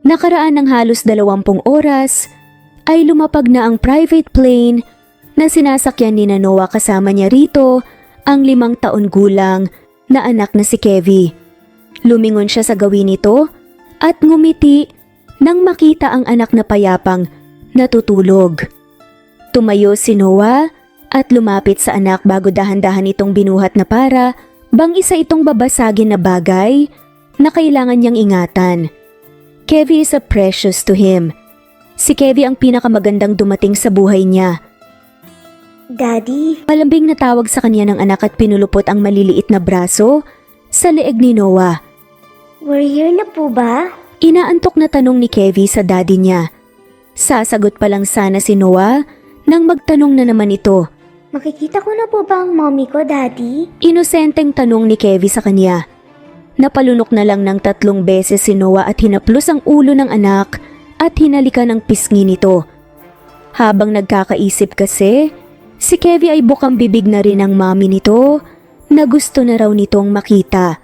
Nakaraan ng halos 20 oras, ay lumapag na ang private plane na sinasakyan ni Noah kasama niya rito ang 5 taon gulang na anak na si Kevie. Lumingon siya sa gawin nito at ngumiti nang makita ang anak na payapang natutulog. Tumayo si Noah at lumapit sa anak bago dahan-dahan itong binuhat na para bang isa itong babasagin na bagay na kailangan niyang ingatan. Kevie is a precious to him. Si Kevie ang pinakamagandang dumating sa buhay niya. Daddy, Malambing na tawag sa kanya ng anak at pinulupot ang maliliit na braso sa leeg ni Noah. we're here na po ba? Inaantok na tanong ni Kevie sa daddy niya. Sasagot pa lang sana si Noah nang magtanong na naman ito. Makikita ko na po ba ang mommy ko, Daddy? Inosenteng tanong ni Kevie sa kanya. Napalunok na lang ng 3 beses si Noah at hinaplos ang ulo ng anak at hinalikan ang pisngi nito. Habang nagkakaisip kasi, si Kevie ay bukang bibig na rin ang mami nito na gusto na raw nitong makita.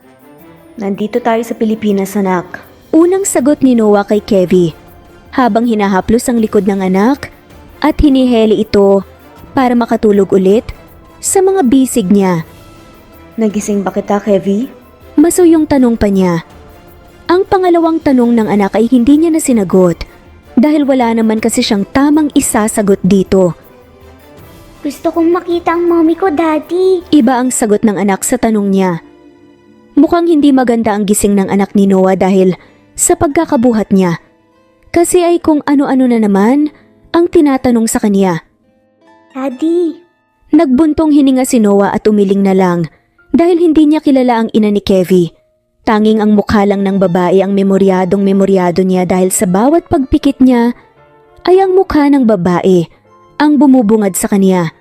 Nandito tayo sa Pilipinas, anak. Unang sagot ni Noah kay Kevie habang hinahaplos ang likod ng anak at hiniheli ito para makatulog ulit sa mga bisig niya. Nagising ba kita, Kevie? Masuyong tanong pa niya. Ang pangalawang tanong ng anak ay hindi niya na sinagot dahil wala naman kasi siyang tamang isasagot dito. Gusto kong makita ang mommy ko, Daddy. Iba ang sagot ng anak sa tanong niya. Mukhang hindi maganda ang gising ng anak ni Noah dahil sa pagkakabuhat niya. Kasi ay kung ano-ano na naman ang tinatanong sa kanya. Daddy, Nagbuntong hininga si Noah at umiling na lang dahil hindi niya kilala ang ina ni Kevie. Tanging ang mukha lang ng babae ang memoryado niya dahil sa bawat pagpikit niya ay ang mukha ng babae ang bumubungad sa kanya.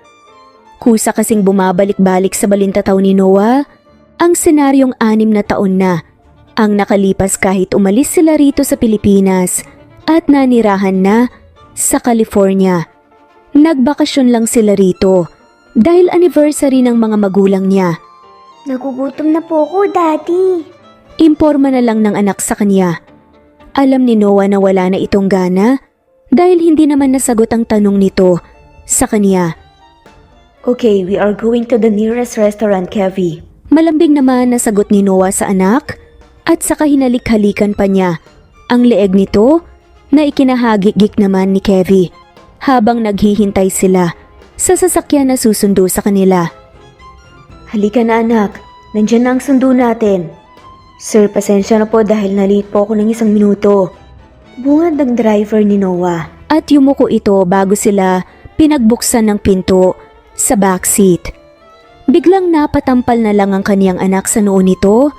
Kusa kasing bumabalik-balik sa balintataw ni Noah ang senaryong 6 na taon na ang nakalipas kahit umalis sila rito sa Pilipinas at nanirahan na sa California. Nagbakasyon lang sila rito dahil anniversary ng mga magulang niya. nagugutom na po ako, Daddy. Imporma na lang ng anak sa kanya. Alam ni Noah na wala na itong gana dahil hindi naman nasagot ang tanong nito sa kanya. Okay, we are going to the nearest restaurant, Kevie. Malambing naman nasagot ni Noah sa anak at saka hinalik-halikan pa niya ang leeg nito na ikinahagik-gik naman ni Kevie habang naghihintay sila sa sasakyan na susundo sa kanila. Halika na, anak. Nandiyan na ang sundo natin. Sir, pasensya na po dahil na-late po ako ng 1 minuto. Bungad ng driver ni Noah. At yumuko ito bago sila pinagbuksan ng pinto sa backseat. Biglang napatampal na lang ang kaniyang anak sa noo nito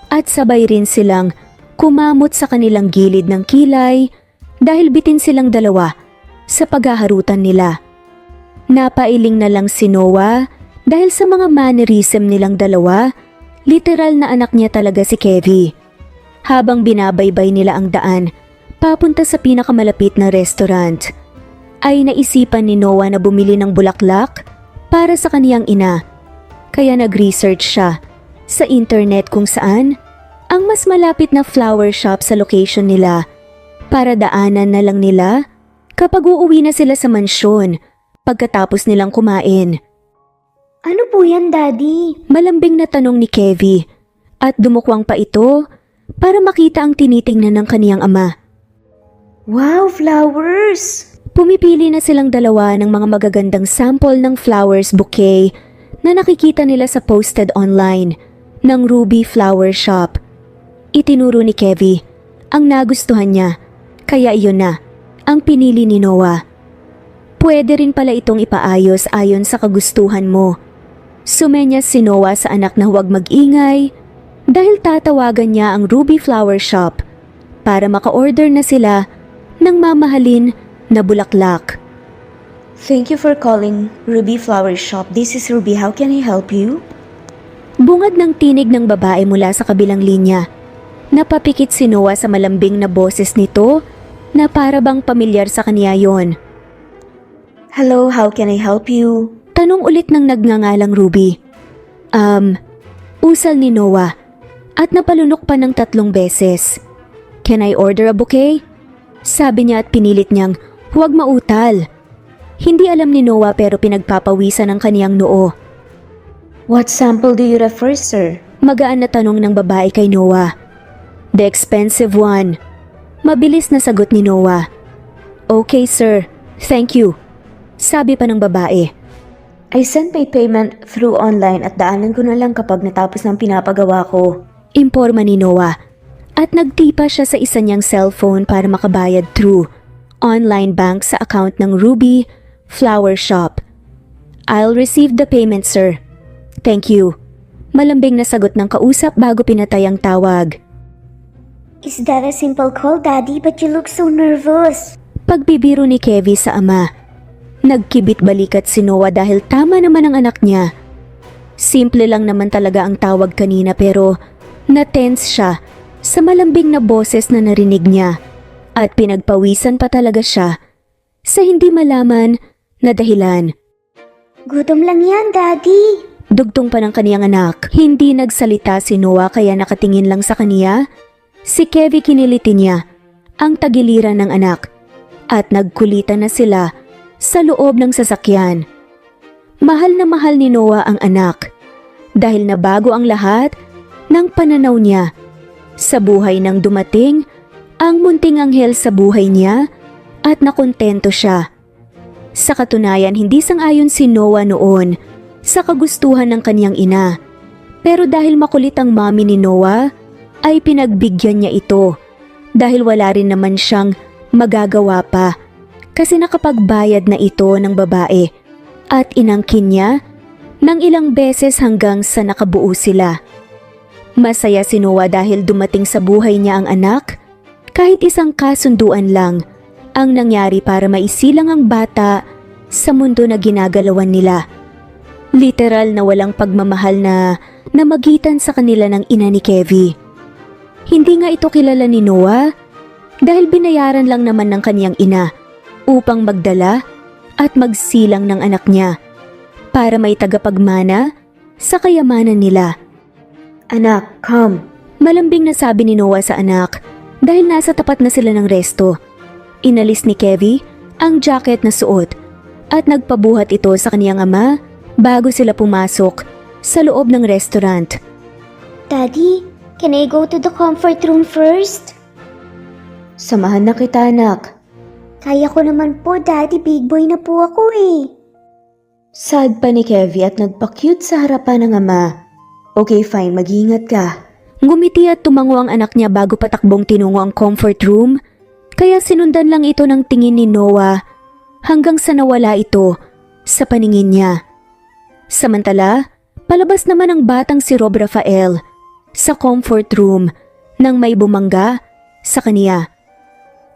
at sabay rin silang kumamot sa kanilang gilid ng kilay dahil bitin silang dalawa sa paghaharutan nila. Napailing na lang si Noah dahil sa mga mannerism nilang dalawa, literal na anak niya talaga si Kevie. Habang binabaybay nila ang daan papunta sa pinakamalapit na restaurant, ay naisipan ni Noah na bumili ng bulaklak para sa kaniyang ina. Kaya nag-research siya sa internet kung saan ang mas malapit na flower shop sa location nila para daanan na lang nila kapag uuwi na sila sa mansyon pagkatapos nilang kumain. Ano po yan, Daddy? Malambing na tanong ni Kevie at dumukwang pa ito para makita ang tinitingnan ng kaniyang ama. Wow, flowers! Pumipili na silang dalawa ng mga magagandang sample ng flowers bouquet na nakikita nila sa posted online ng Ruby Flower Shop. Itinuro ni Kevie ang nagustuhan niya, kaya iyon na ang pinili ni Noah. Pwede rin pala itong ipaayos ayon sa kagustuhan mo. Sumenyas si Noah sa anak na huwag mag-ingay dahil tatawagan niya ang Ruby Flower Shop para maka-order na sila ng mamahalin na bulaklak. Thank you for calling Ruby Flower Shop. This is Ruby. How can I help you? Bungad ng tinig ng babae mula sa kabilang linya. Napapikit si Noah sa malambing na boses nito na para bang pamilyar sa kanya yon. Hello, how can I help you? Tanong ulit ng nagngangalang Ruby. Usal ni Noah at napalunok pa ng 3 beses. Can I order a bouquet? Sabi niya at pinilit niyang huwag mautal. Hindi alam ni Noah pero pinagpapawisan ang kaniyang noo. What sample do you refer, sir? Magaan na tanong ng babae kay Noah. The expensive one. Mabilis na sagot ni Noah. Okay sir, thank you. Sabi pa ng babae. I sent my payment through online at daanan ko na lang kapag natapos ng pinapagawa ko. Imporma ni Noah. At nagtipa siya sa isa niyang cellphone para makabayad through online bank sa account ng Ruby Flower Shop. I'll receive the payment, sir. Thank you. Malambing na sagot ng kausap bago pinatay ang tawag. Is that a simple call, Daddy? But you look so nervous. Pagbibiro ni Kevin sa ama. Nagkibit balikat si Noah dahil tama naman ang anak niya. Simple lang naman talaga ang tawag kanina pero na-tense siya sa malambing na boses na narinig niya at pinagpawisan pa talaga siya sa hindi malaman na dahilan. Gutom lang yan, Daddy. Dugtong pa ng kaniyang anak. Hindi nagsalita si Noah kaya nakatingin lang sa kaniya. Si Kevin kiniliti niya ang tagiliran ng anak at nagkulitan na sila sa loob ng sasakyan. Mahal na mahal ni Noah ang anak dahil nabago ang lahat ng pananaw niya sa buhay nang dumating ang munting anghel sa buhay niya at nakontento siya. Sa katunayan, hindi sang-ayon si Noah noon sa kagustuhan ng kaniyang ina. Pero dahil makulit ang mami ni Noah, ay pinagbigyan niya ito dahil wala rin naman siyang magagawa pa kasi nakapagbayad na ito ng babae at inangkin niya ng ilang beses hanggang sa nakabuo sila. Masaya si Noah dahil dumating sa buhay niya ang anak. Kahit isang kasunduan lang ang nangyari para maisilang ang bata sa mundo na ginagalawan nila. Literal na walang pagmamahal na namagitan sa kanila ng ina ni Kevin. Hindi nga ito kilala ni Noah dahil binayaran lang naman ng kaniyang ina upang magdala at magsilang ng anak niya para may tagapagmana sa kayamanan nila. Anak, come. Malambing na sabi ni Noah sa anak dahil nasa tapat na sila ng resto. Inalis ni Kevin ang jacket na suot at nagpabuhat ito sa kaniyang ama bago sila pumasok sa loob ng restaurant. Daddy, can I go to the comfort room first? Samahan na kita, anak. Kaya ko naman po, Daddy. Big boy na po ako eh. Sad pa ni Kevin at nagpa-cute sa harapan ng ama. Okay, fine. Mag-iingat ka. Ngumiti at tumango ang anak niya bago patakbong tinungo ang comfort room, kaya sinundan lang ito ng tingin ni Noah hanggang sa nawala ito sa paningin niya. Samantala, palabas naman ang batang si Rob Rafael sa comfort room nang may bumangga sa kaniya.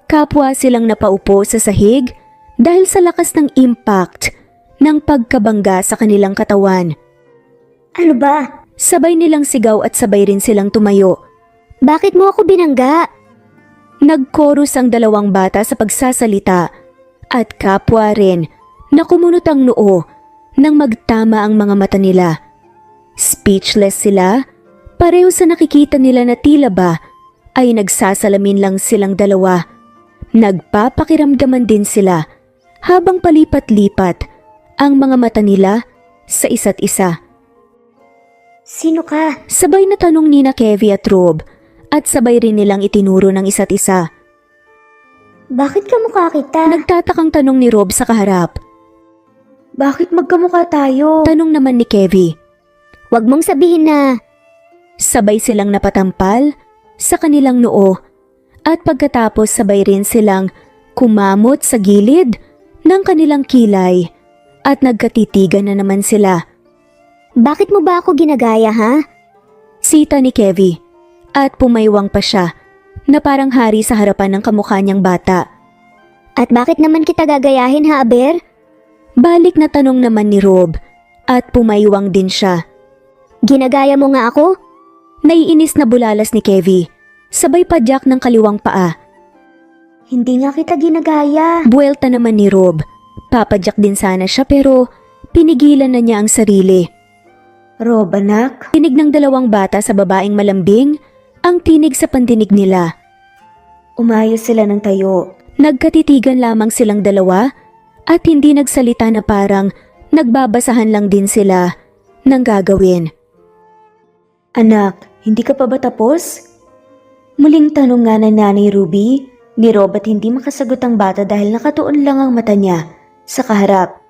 Kapwa silang napaupo sa sahig dahil sa lakas ng impact ng pagkabangga sa kanilang katawan. Ano ba? Sabay nilang sigaw at sabay rin silang tumayo. Bakit mo ako binangga? Nagchorus ang dalawang bata sa pagsasalita at kapwa rin na kumunot ang noo nang magtama ang mga mata nila. Speechless sila, pareho sa nakikita nila na tila ba ay nagsasalamin lang silang dalawa. Nagpapakiramdaman din sila habang palipat-lipat ang mga mata nila sa isa't isa. Sino ka? Sabay na tanong ni na Kevin at Rob at sabay rin nilang itinuro ng isa't isa. Bakit kamukha kita? Nagtatakang tanong ni Rob sa kaharap. Bakit magkamukha tayo? Tanong naman ni Kevin. Huwag mong sabihin na. Sabay silang napatampal sa kanilang noo at pagkatapos sabay rin silang kumamot sa gilid ng kanilang kilay at nagkatitigan na naman sila. Bakit mo ba ako ginagaya, ha? Sita ni Kevin at pumaywang pa siya na parang hari sa harapan ng kamukha niyang bata. At bakit naman kita gagayahin, ha, Aber? Balik na tanong naman ni Rob at pumaywang din siya. Ginagaya mo nga ako? Naiinis na bulalas ni Kevin, sabay padyak ng kaliwang paa. Hindi nga kita ginagaya. Buwelta naman ni Rob. Papadyak din sana siya pero pinigilan na niya ang sarili. Rob, anak. Tinig ng dalawang bata sa babaeng malambing ang tinig sa pandinig nila. Umayos sila ng tayo. Nagkatitigan lamang silang dalawa at hindi nagsalita na parang nagbabasahan lang din sila ng gagawin. Anak, hindi ka pa ba tapos? Muling tanong nga ng Nanay Ruby ni Rob at hindi makasagot ang bata dahil nakatuon lang ang mata niya sa kaharap.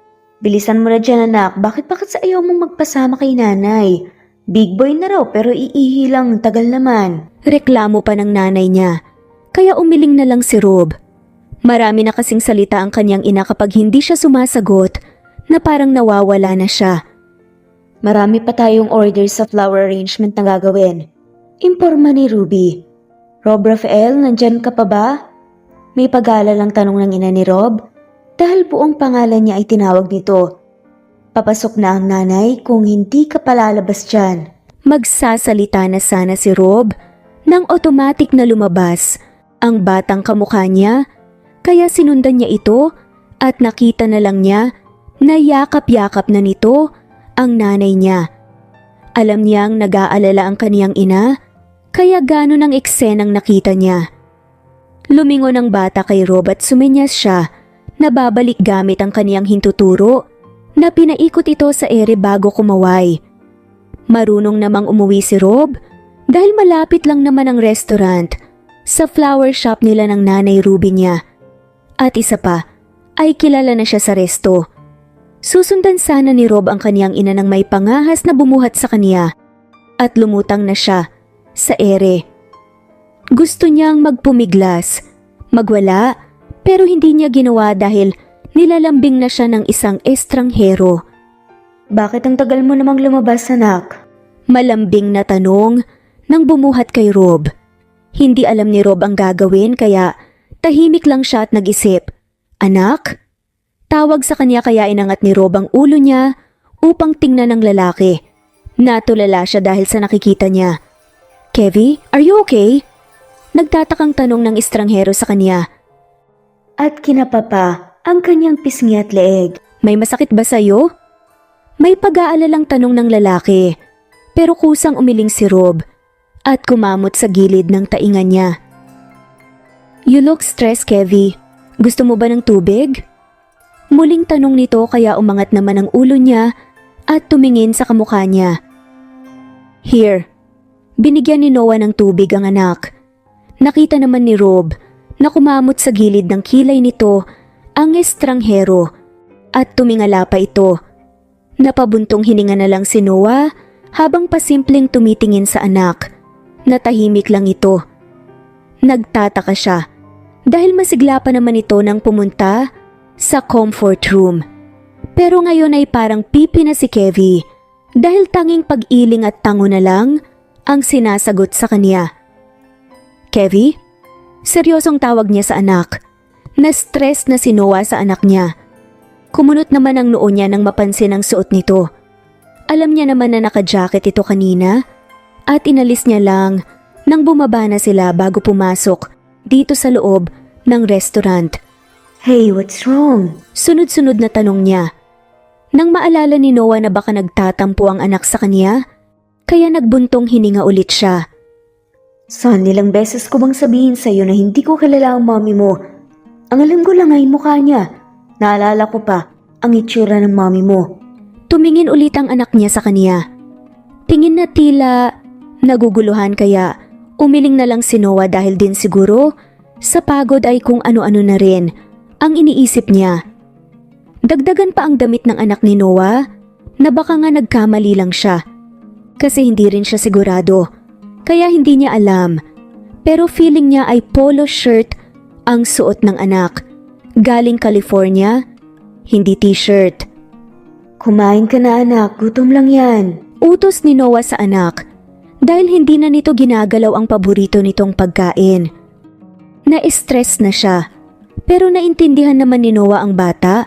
Bilisan mo na dyan anak, bakit sa ayaw mong magpasama kay nanay? Big boy na raw pero iihi lang, tagal naman. Reklamo pa ng nanay niya, kaya umiling na lang si Rob. Marami na kasing salita ang kanyang ina kapag hindi siya sumasagot na parang nawawala na siya. Marami pa tayong orders sa flower arrangement na gagawin. Imporma ni Ruby. Rob Rafael, nandyan ka pa ba? May pag-aalalang tanong ng ina ni Rob dahil buong pangalan niya ay tinawag nito. Papasok na ang nanay kung hindi ka palalabas dyan. Magsasalita na sana si Rob nang automatic na lumabas ang batang kamukha niya, kaya sinundan niya ito at nakita na lang niya na yakap-yakap na nito ang nanay niya. Alam niyang nag-aalala ang kaniyang ina, kaya gano'n ang eksenang nakita niya. Lumingon ang bata kay Rob at sumenyas siya na babalik gamit ang kaniyang hintuturo na pinaikot ito sa ere bago kumaway. Marunong namang umuwi si Rob dahil malapit lang naman ang restaurant sa flower shop nila ng Nanay Ruby niya. At isa pa, ay kilala na siya sa resto. Susundan sana ni Rob ang kaniyang ina ng may pangahas na bumuhat sa kaniya at lumutang na siya sa ere. Gusto niyang magpumiglas, magwala, pero hindi niya ginawa dahil nilalambing na siya ng isang estranghero. Bakit ang tagal mo namang lumabas, anak? Malambing na tanong nang bumuhat kay Rob. Hindi alam ni Rob ang gagawin kaya tahimik lang siya at nag-isip. Anak? Tawag sa kanya kaya inangat ni Rob ang ulo niya upang tingnan ng lalaki. Natulala siya dahil sa nakikita niya. Kevy, are you okay? Nagtatakang tanong ng estranghero sa kanya. At kinapapa ang kanyang pisngi at leeg. May masakit ba sa'yo? May pag-aalalang tanong ng lalaki, pero kusang umiling si Rob at kumamot sa gilid ng taingan niya. You look stressed, Kevy. Gusto mo ba ng tubig? Muling tanong nito kaya umangat naman ang ulo niya at tumingin sa kamukha niya. Here. Binigyan ni Noah ng tubig ang anak. Nakita naman ni Rob na kumamot sa gilid ng kilay nito ang estranghero at tumingala pa ito. Napabuntong hininga na lang si Noah habang pasimpleng tumitingin sa anak. Natahimik lang ito. Nagtataka siya dahil masigla pa naman ito nang pumunta sa comfort room. Pero ngayon ay parang pipi na si Kevy dahil tanging pag-iling at tango na lang ang sinasagot sa kanya. Kevy? Seryosong tawag niya sa anak. Na-stress na si Noah sa anak niya. Kumunot naman ang noo niya nang mapansin ang suot nito. Alam niya naman na naka-jacket ito kanina at inalis niya lang nang bumaba na sila bago pumasok dito sa loob ng restaurant. Hey, what's wrong? Sunod-sunod na tanong niya. Nang maalala ni Noah na baka nagtatampo ang anak sa kanya, kaya nagbuntong hininga ulit siya. Son, ilang beses ko bang sabihin sa'yo na hindi ko kilala ang mommy mo? Ang alam ko lang ay mukha niya. Naalala ko pa ang itsura ng mommy mo. Tumingin ulit ang anak niya sa kanya. Tingin na tila naguguluhan kaya umiling na lang si Noah dahil din siguro sa pagod ay kung ano-ano na rin ang iniisip niya. Dagdagan pa ang damit ng anak ni Noah na baka nga nagkamali lang siya. Kasi hindi rin siya sigurado. Kaya hindi niya alam. Pero feeling niya ay polo shirt ang suot ng anak. Galing California, hindi t-shirt. Kumain ka na anak, gutom lang yan. Utos ni Noah sa anak dahil hindi na nito ginagalaw ang paborito nitong pagkain. Na-stress na siya. Pero naintindihan naman ni Noah ang bata.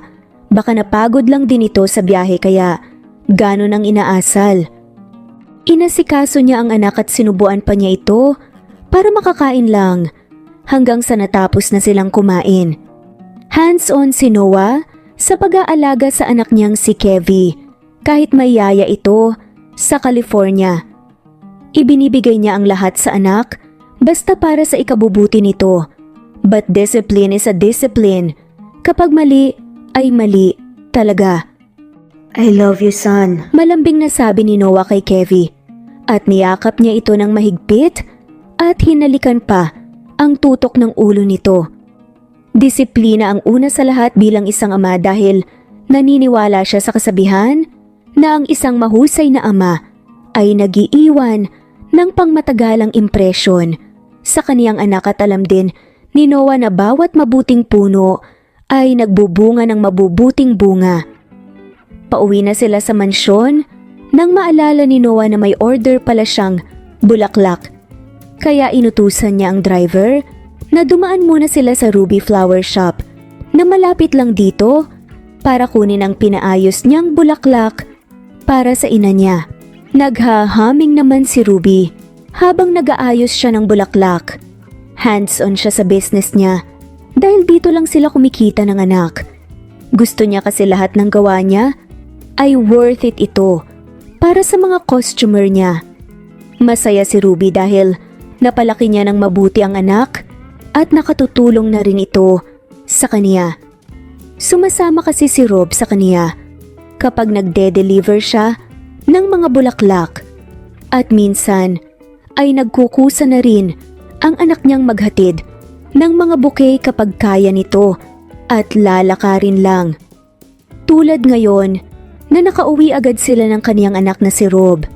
Baka napagod lang din ito sa biyahe kaya ganon ang inaasal. Inasikaso niya ang anak at sinubuan pa niya ito para makakain lang hanggang sa natapos na silang kumain. Hands-on si Noah sa pag-aalaga sa anak niyang si Kevy kahit may yaya ito sa California. Ibinibigay niya ang lahat sa anak basta para sa ikabubuti nito But discipline is a discipline. Kapag mali, ay mali talaga. I love you, son. Malambing na sabi ni Noah kay Kevie. At niyakap niya ito ng mahigpit at hinalikan pa ang tutok ng ulo nito. Disiplina ang una sa lahat bilang isang ama dahil naniniwala siya sa kasabihan na ang isang mahusay na ama ay nagiiwan ng pangmatagalang impresyon sa kaniyang anak at alam din ni Noah na bawat mabuting puno ay nagbubunga ng mabubuting bunga. Pauwi na sila sa mansyon nang maalala ni Noah na may order pala siyang bulaklak. Kaya inutusan niya ang driver na dumaan muna sila sa Ruby Flower Shop na malapit lang dito para kunin ang pinaayos niyang bulaklak para sa ina niya. Naghahaming naman si Ruby habang nag-aayos siya ng bulaklak. Hands-on siya sa business niya dahil dito lang sila kumikita ng anak. Gusto niya kasi lahat ng gawa niya ay worth it ito para sa mga customer niya. Masaya si Ruby dahil napalaki niya ng mabuti ang anak at nakatutulong na rin ito sa kaniya. Sumasama kasi si Rob sa kaniya kapag nagde-deliver siya ng mga bulaklak at minsan ay nagkukusa na rin ang anak niyang maghatid ng mga bouquet kapag kaya nito at lalakarin lang. Tulad ngayon na nakauwi agad sila ng kaniyang anak na si Rob.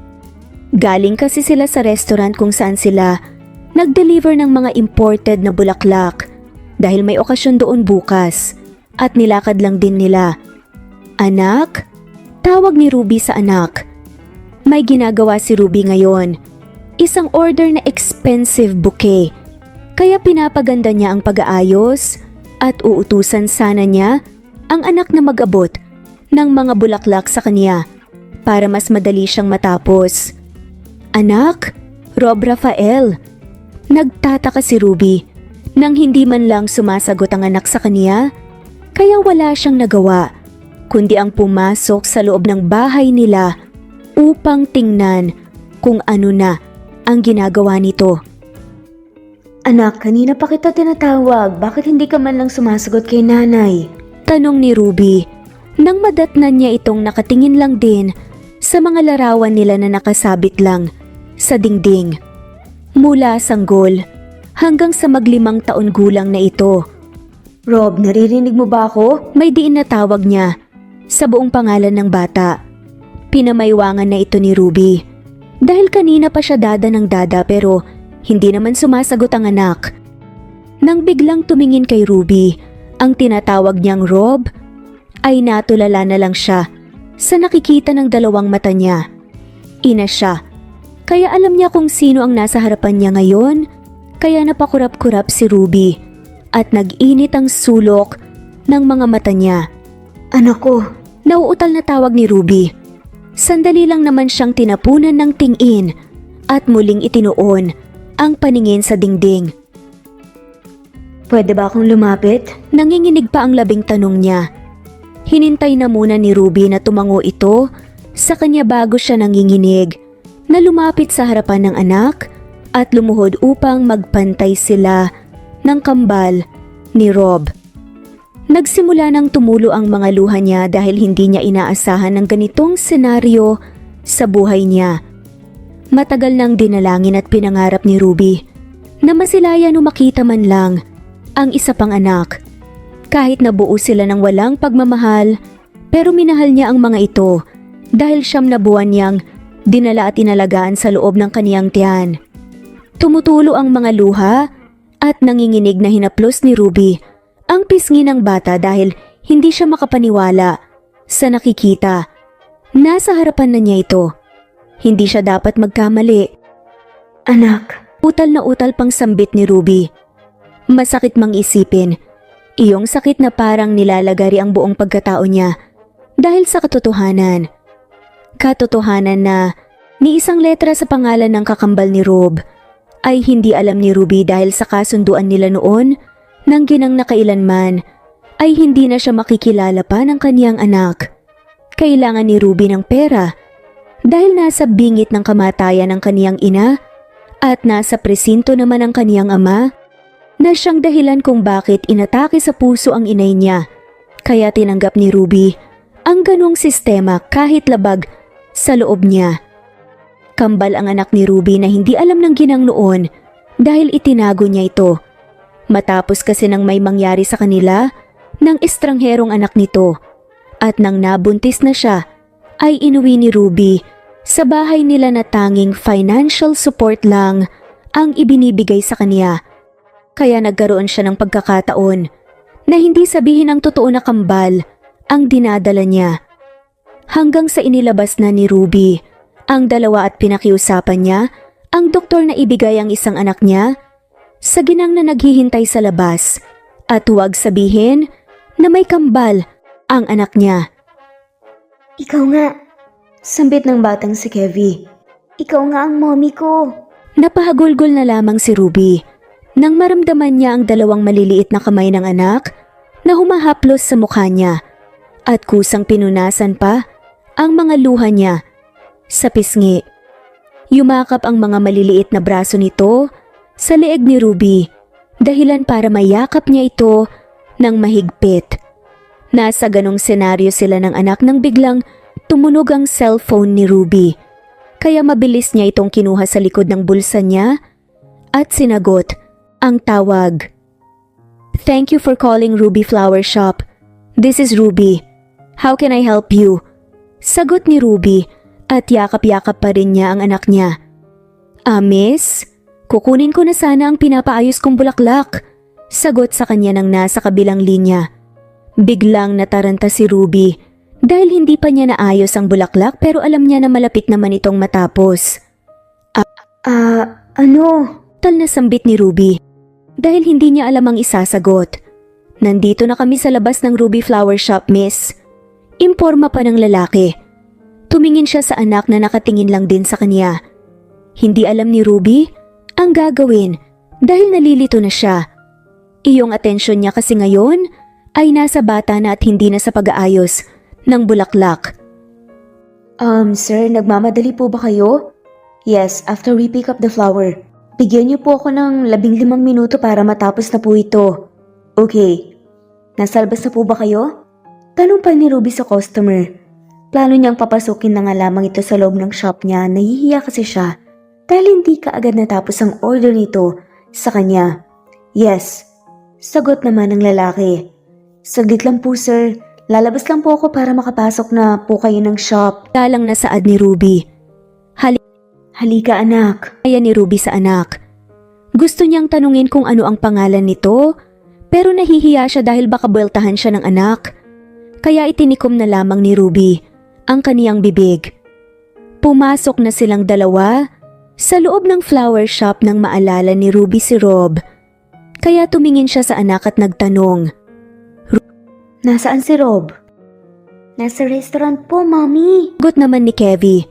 Galing kasi sila sa restaurant kung saan sila nag-deliver ng mga imported na bulaklak dahil may okasyon doon bukas at nilakad lang din nila. Anak? Tawag ni Ruby sa anak. May ginagawa si Ruby ngayon. Isang order na expensive bouquet. Kaya pinapaganda niya ang pag-aayos at uutusan sana niya ang anak na mag-abot ng mga bulaklak sa kanya para mas madali siyang matapos. Anak, Rob Rafael. Nagtataka si Ruby nang hindi man lang sumasagot ang anak sa kanya, kaya wala siyang nagawa kundi ang pumasok sa loob ng bahay nila upang tingnan kung ano na ang ginagawa nito. Anak, kanina pa kita tinatawag. Bakit hindi ka man lang sumasagot kay nanay? Tanong ni Ruby nang madatnan niya itong nakatingin lang din sa mga larawan nila na nakasabit lang sa dingding. Mula sanggol hanggang sa mag-5 taon gulang na ito. Rob, naririnig mo ba ako? May diin na tawag niya sa buong pangalan ng bata. Pinamaywangan na ito ni Ruby dahil kanina pa siya dada ng dada pero hindi naman sumasagot ang anak. Nang biglang tumingin kay Ruby ang tinatawag niyang Rob, ay natulala na lang siya sa nakikita ng 2 mata niya. Ina siya, kaya alam niya kung sino ang nasa harapan niya ngayon, kaya napakurap-kurap si Ruby at nag-init ang sulok ng mga mata niya. Anak ko. Nauutal na tawag ni Ruby. Sandali lang naman siyang tinapunan ng tingin at muling itinuon ang paningin sa dingding. Pwede ba akong lumapit? Nanginginig pa ang labing tanong niya. Hinintay na muna ni Ruby na tumango ito sa kanya bago siya nanginginig na lumapit sa harapan ng anak at lumuhod upang magpantay sila ng kambal ni Rob. Nagsimula nang tumulo ang mga luha niya dahil hindi niya inaasahan ng ganitong senaryo sa buhay niya. Matagal nang dinalangin at pinangarap ni Ruby na masilayan o makita man lang ang isa pang anak. Kahit nabuo sila ng walang pagmamahal, pero minahal niya ang mga ito dahil 9 na buwan niyang dinala at inalagaan sa loob ng kaniyang tiyan. Tumutulo ang mga luha at nanginginig na hinaplos ni Ruby ang pisngi ng bata dahil hindi siya makapaniwala sa nakikita. Nasa harapan na niya ito. Hindi siya dapat magkamali. Anak. Utal na utal pang sambit ni Ruby. Masakit mang isipin. Iyong sakit na parang nilalagari ang buong pagkatao niya dahil sa katotohanan. Katotohanan na ni isang letra sa pangalan ng kakambal ni Rob ay hindi alam ni Ruby dahil sa kasunduan nila noon nang ginang nakailanman ay hindi na siya makikilala pa ng kaniyang anak. Kailangan ni Ruby ng pera dahil nasa bingit ng kamatayan ng kaniyang ina at nasa presinto naman ang kaniyang ama. na siyang dahilan kung bakit inatake sa puso ang inay niya. Kaya tinanggap ni Ruby ang ganong sistema kahit labag sa loob niya. Kambal ang anak ni Ruby na hindi alam ng ginang noon dahil itinago niya ito. Matapos kasi nang may mangyari sa kanila ng estrangherong anak nito at nang nabuntis na siya ay inuwi ni Ruby sa bahay nila na tanging financial support lang ang ibinibigay sa kanya. Kaya nagkaroon siya ng pagkakataon na hindi sabihin ang totoo na kambal ang dinadala niya. Hanggang sa inilabas na ni Ruby ang dalawa at pinakiusapan niya ang doktor na ibigay ang isang anak niya sa ginang na naghihintay sa labas at huwag sabihin na may kambal ang anak niya. Ikaw nga. Sambit ng batang si Kevie. Ikaw nga ang mommy ko. Napahagulgol na lamang si Ruby nang maramdaman niya ang dalawang maliliit na kamay ng anak na humahaplos sa mukha niya at kusang pinunasan pa ang mga luha niya sa pisngi. Yumakap ang mga maliliit na braso nito sa leeg ni Ruby, dahilan para mayakap niya ito ng mahigpit. Nasa ganong senaryo sila ng anak nang biglang tumunog ang cellphone ni Ruby. Kaya mabilis niya itong kinuha sa likod ng bulsa niya at sinagot ang tawag. "Thank you for calling Ruby Flower Shop. This is Ruby. How can I help you?" Sagot ni Ruby at yakap-yakap pa rin niya ang anak niya. "Miss, kukunin ko na sana ang pinapaayos kong bulaklak." Sagot sa kanya ng nasa kabilang linya. Biglang nataranta si Ruby dahil hindi pa niya naayos ang bulaklak pero alam niya na malapit naman itong matapos. Ano? Tal na sambit ni Ruby dahil hindi niya alam ang isasagot. "Nandito na kami sa labas ng Ruby Flower Shop, miss." Imporma pa ng lalaki. Tumingin siya sa anak na nakatingin lang din sa kanya. Hindi alam ni Ruby ang gagawin dahil nalilito na siya. Iyong atensyon niya kasi ngayon ay nasa bata na at hindi na sa pag-aayos ng bulaklak. Sir, nagmamadali po ba kayo? Yes, after we pick up the flower. Bigyan niyo po ako ng 15 minuto para matapos na po ito. Okay. Nasa labas na po ba kayo? Tanong pa ni Ruby sa customer. Plano niyang papasukin na nga lamang ito sa loob ng shop niya, nahihiya kasi siya dahil hindi kaagad natapos ang order nito sa kanya. Yes, sagot naman ng lalaki. Saglit lang po sir, lalabas lang po ako para makapasok na po kayo ng shop. Talang nasaad ni Ruby. Halika anak. Kaya ni Ruby sa anak. Gusto niyang tanungin kung ano ang pangalan nito pero nahihiya siya dahil baka buweltahan siya ng anak. Kaya itinikom na lamang ni Ruby ang kaniyang bibig. Pumasok na silang dalawa sa loob ng flower shop nang maalala ni Ruby si Rob. Kaya tumingin siya sa anak at nagtanong. Nasaan si Rob? Nasa restaurant po, mommy. Sagot naman ni Kevie.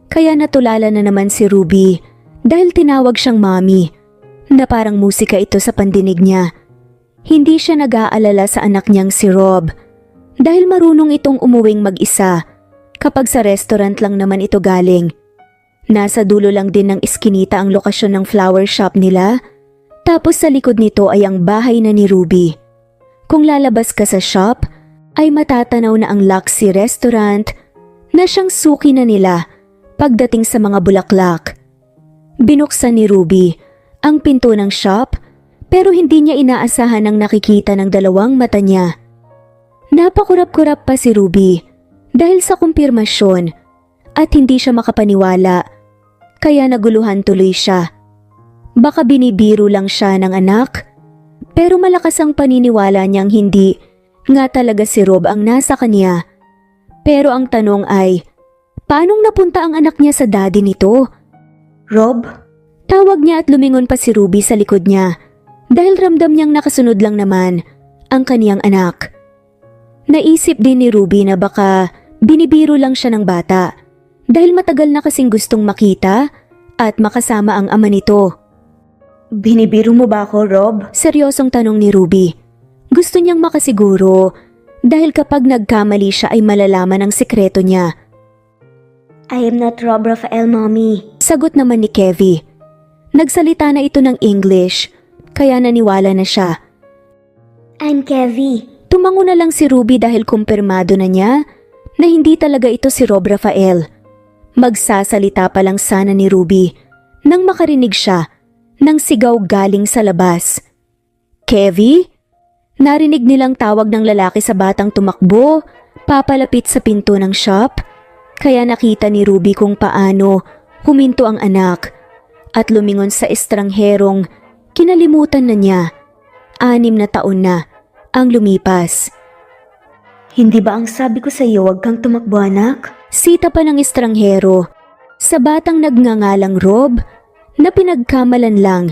Kaya natulala na naman si Ruby dahil tinawag siyang mommy na parang musika ito sa pandinig niya. Hindi siya nag-aalala sa anak niyang si Rob dahil marunong itong umuwing mag-isa kapag sa restaurant lang naman ito galing. Nasa dulo lang din ng iskinita ang lokasyon ng flower shop nila, tapos sa likod nito ay ang bahay na ni Ruby. Kung lalabas ka sa shop, ay matatanaw na ang Luxy Restaurant na siyang suki na nila pagdating sa mga bulaklak. Binuksan ni Ruby ang pinto ng shop pero hindi niya inaasahan ang nakikita ng dalawang mata niya. Napakurap-kurap pa si Ruby dahil sa kumpirmasyon at hindi siya makapaniwala kaya naguluhan tuloy siya. Baka binibiro lang siya ng anak pero malakas ang paniniwala niyang hindi nga talaga si Rob ang nasa kanya. Pero ang tanong ay, paanong napunta ang anak niya sa daddy nito? Rob? Tawag niya at lumingon pa si Ruby sa likod niya dahil ramdam niyang nakasunod lang naman ang kaniyang anak. Naisip din ni Ruby na baka binibiro lang siya ng bata dahil matagal na kasing gustong makita at makasama ang ama nito. Binibiro mo ba ako, Rob? Seryosong tanong ni Ruby. Gusto niyang makasiguro dahil kapag nagkamali siya ay malalaman ang sikreto niya. I am not Rob Rafael, mommy. Sagot naman ni Kevie. Nagsalita na ito ng English kaya naniwala na siya. I'm Kevi. Tumango na lang si Ruby dahil kumpirmado na niya na hindi talaga ito si Rob Rafael. Magsasalita pa lang sana ni Ruby nang makarinig siya ng sigaw galing sa labas. Kevi? Narinig nilang tawag ng lalaki sa batang tumakbo, papalapit sa pinto ng shop. Kaya nakita ni Ruby kung paano huminto ang anak at lumingon sa estrangherong kinalimutan na niya. 6 na taon na ang lumipas. Hindi ba ang sabi ko sa iyo huwag kang tumakbo anak? Sita pa ng estranghero sa batang nagngangalang Rob na pinagkamalan lang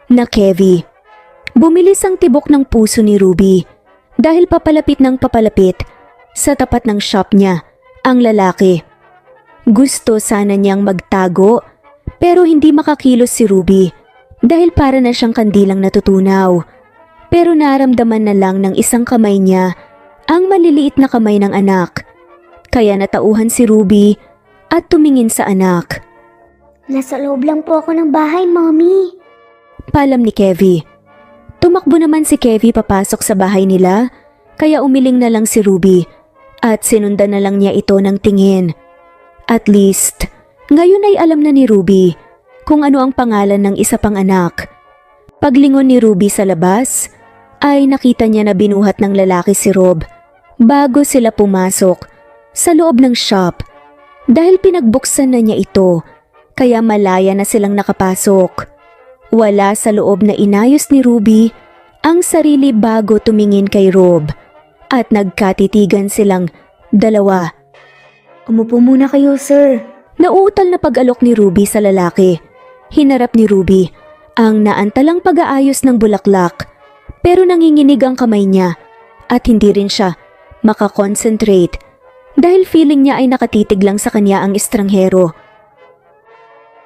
na Kevi. Bumilis ang tibok ng puso ni Ruby dahil papalapit ng papalapit sa tapat ng shop niya ang lalaki. Gusto sana niyang magtago pero hindi makakilos si Ruby dahil para na siyang kandilang natutunaw. Pero naramdaman na lang ng isang kamay niya ang maliliit na kamay ng anak. Kaya natauhan si Ruby at tumingin sa anak. Nasa loob lang po ako ng bahay, Mommy. Palam ni Kevi. Tumakbo naman si Kevi papasok sa bahay nila kaya umiling na lang si Ruby at sinundan na lang niya ito ng tingin. At least, ngayon ay alam na ni Ruby kung ano ang pangalan ng isa pang anak. Paglingon ni Ruby sa labas, ay nakita niya na binuhat ng lalaki si Rob bago sila pumasok sa loob ng shop dahil pinagbuksan na niya ito kaya malaya na silang nakapasok. Wala sa loob na inayos ni Ruby ang sarili bago tumingin kay Rob at nagkatitigan silang dalawa. Umupo muna kayo, sir. Nauutal na pag-alok ni Ruby sa lalaki. Hinarap ni Ruby ang naantalang pag-aayos ng bulaklak pero nanginginig ang kamay niya at hindi rin siya makakonsentrate dahil feeling niya ay nakatitig lang sa kanya ang estranghero.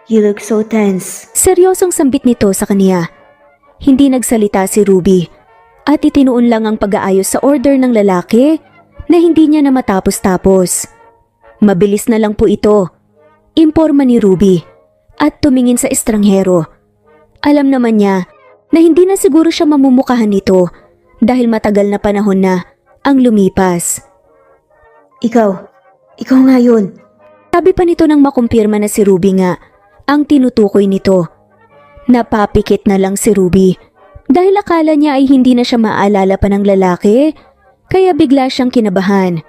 You look so tense. Seryosong sambit nito sa kanya. Hindi nagsalita si Ruby at itinuon lang ang pag-aayos sa order ng lalaki na hindi niya na matapos-tapos. Mabilis na lang po ito, imporma ni Ruby at tumingin sa estranghero. Alam naman niya na hindi na siguro siya mamumukahan nito dahil matagal na panahon na ang lumipas. Ikaw nga yun. Sabi pa nito nang makumpirma na si Ruby nga ang tinutukoy nito. Napapikit na lang si Ruby dahil akala niya ay hindi na siya maalala pa ng lalaki kaya bigla siyang kinabahan.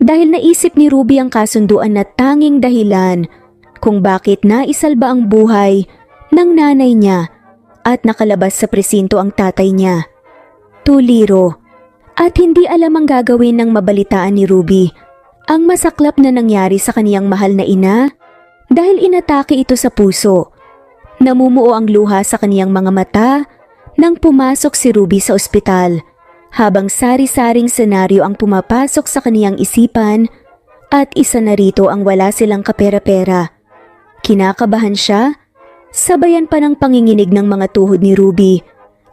Dahil naisip ni Ruby ang kasunduan na tanging dahilan kung bakit naisalba ang buhay ng nanay niya at nakalabas sa presinto ang tatay niya. Tuliro at hindi alam ang gagawin ng mabalitaan ni Ruby ang masaklap na nangyari sa kaniyang mahal na ina dahil inatake ito sa puso. Namumuo ang luha sa kaniyang mga mata nang pumasok si Ruby sa ospital habang sari-saring senaryo ang pumapasok sa kaniyang isipan at isa na rito ang wala silang kapera-pera. Kinakabahan siya, sabayan pa ng panginginig ng mga tuhod ni Ruby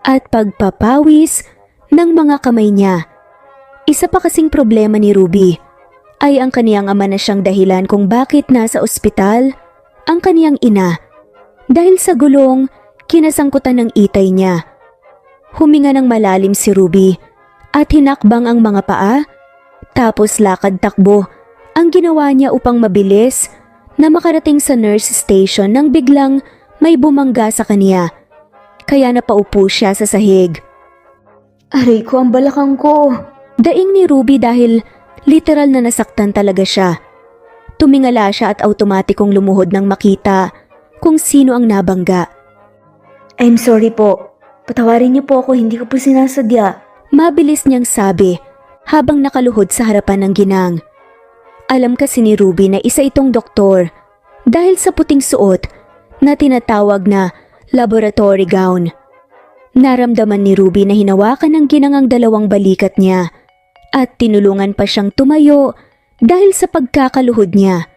at pagpapawis ng mga kamay niya. Isa pa kasing problema ni Ruby ay ang kaniyang ama na siyang dahilan kung bakit nasa ospital ang kaniyang ina. Dahil sa gulong, kinasangkutan ng itay niya. Huminga ng malalim si Ruby at hinakbang ang mga paa, tapos lakad-takbo ang ginawa niya upang mabilis na makarating sa nurse station nang biglang may bumangga sa kaniya. Kaya napaupo siya sa sahig. Aray ko, ang balakang ko. Daing ni Ruby dahil literal na nasaktan talaga siya. Tumingala siya at automatikong lumuhod nang makita kung sino ang nabangga. I'm sorry po. Patawarin niyo po ako, hindi ko po sinasadya. Mabilis niyang sabi habang nakaluhod sa harapan ng ginang. Alam kasi ni Ruby na isa itong doktor dahil sa puting suot na tinatawag na laboratory gown. Naramdaman ni Ruby na hinawakan ng ginang ang dalawang balikat niya at tinulungan pa siyang tumayo dahil sa pagkakaluhod niya.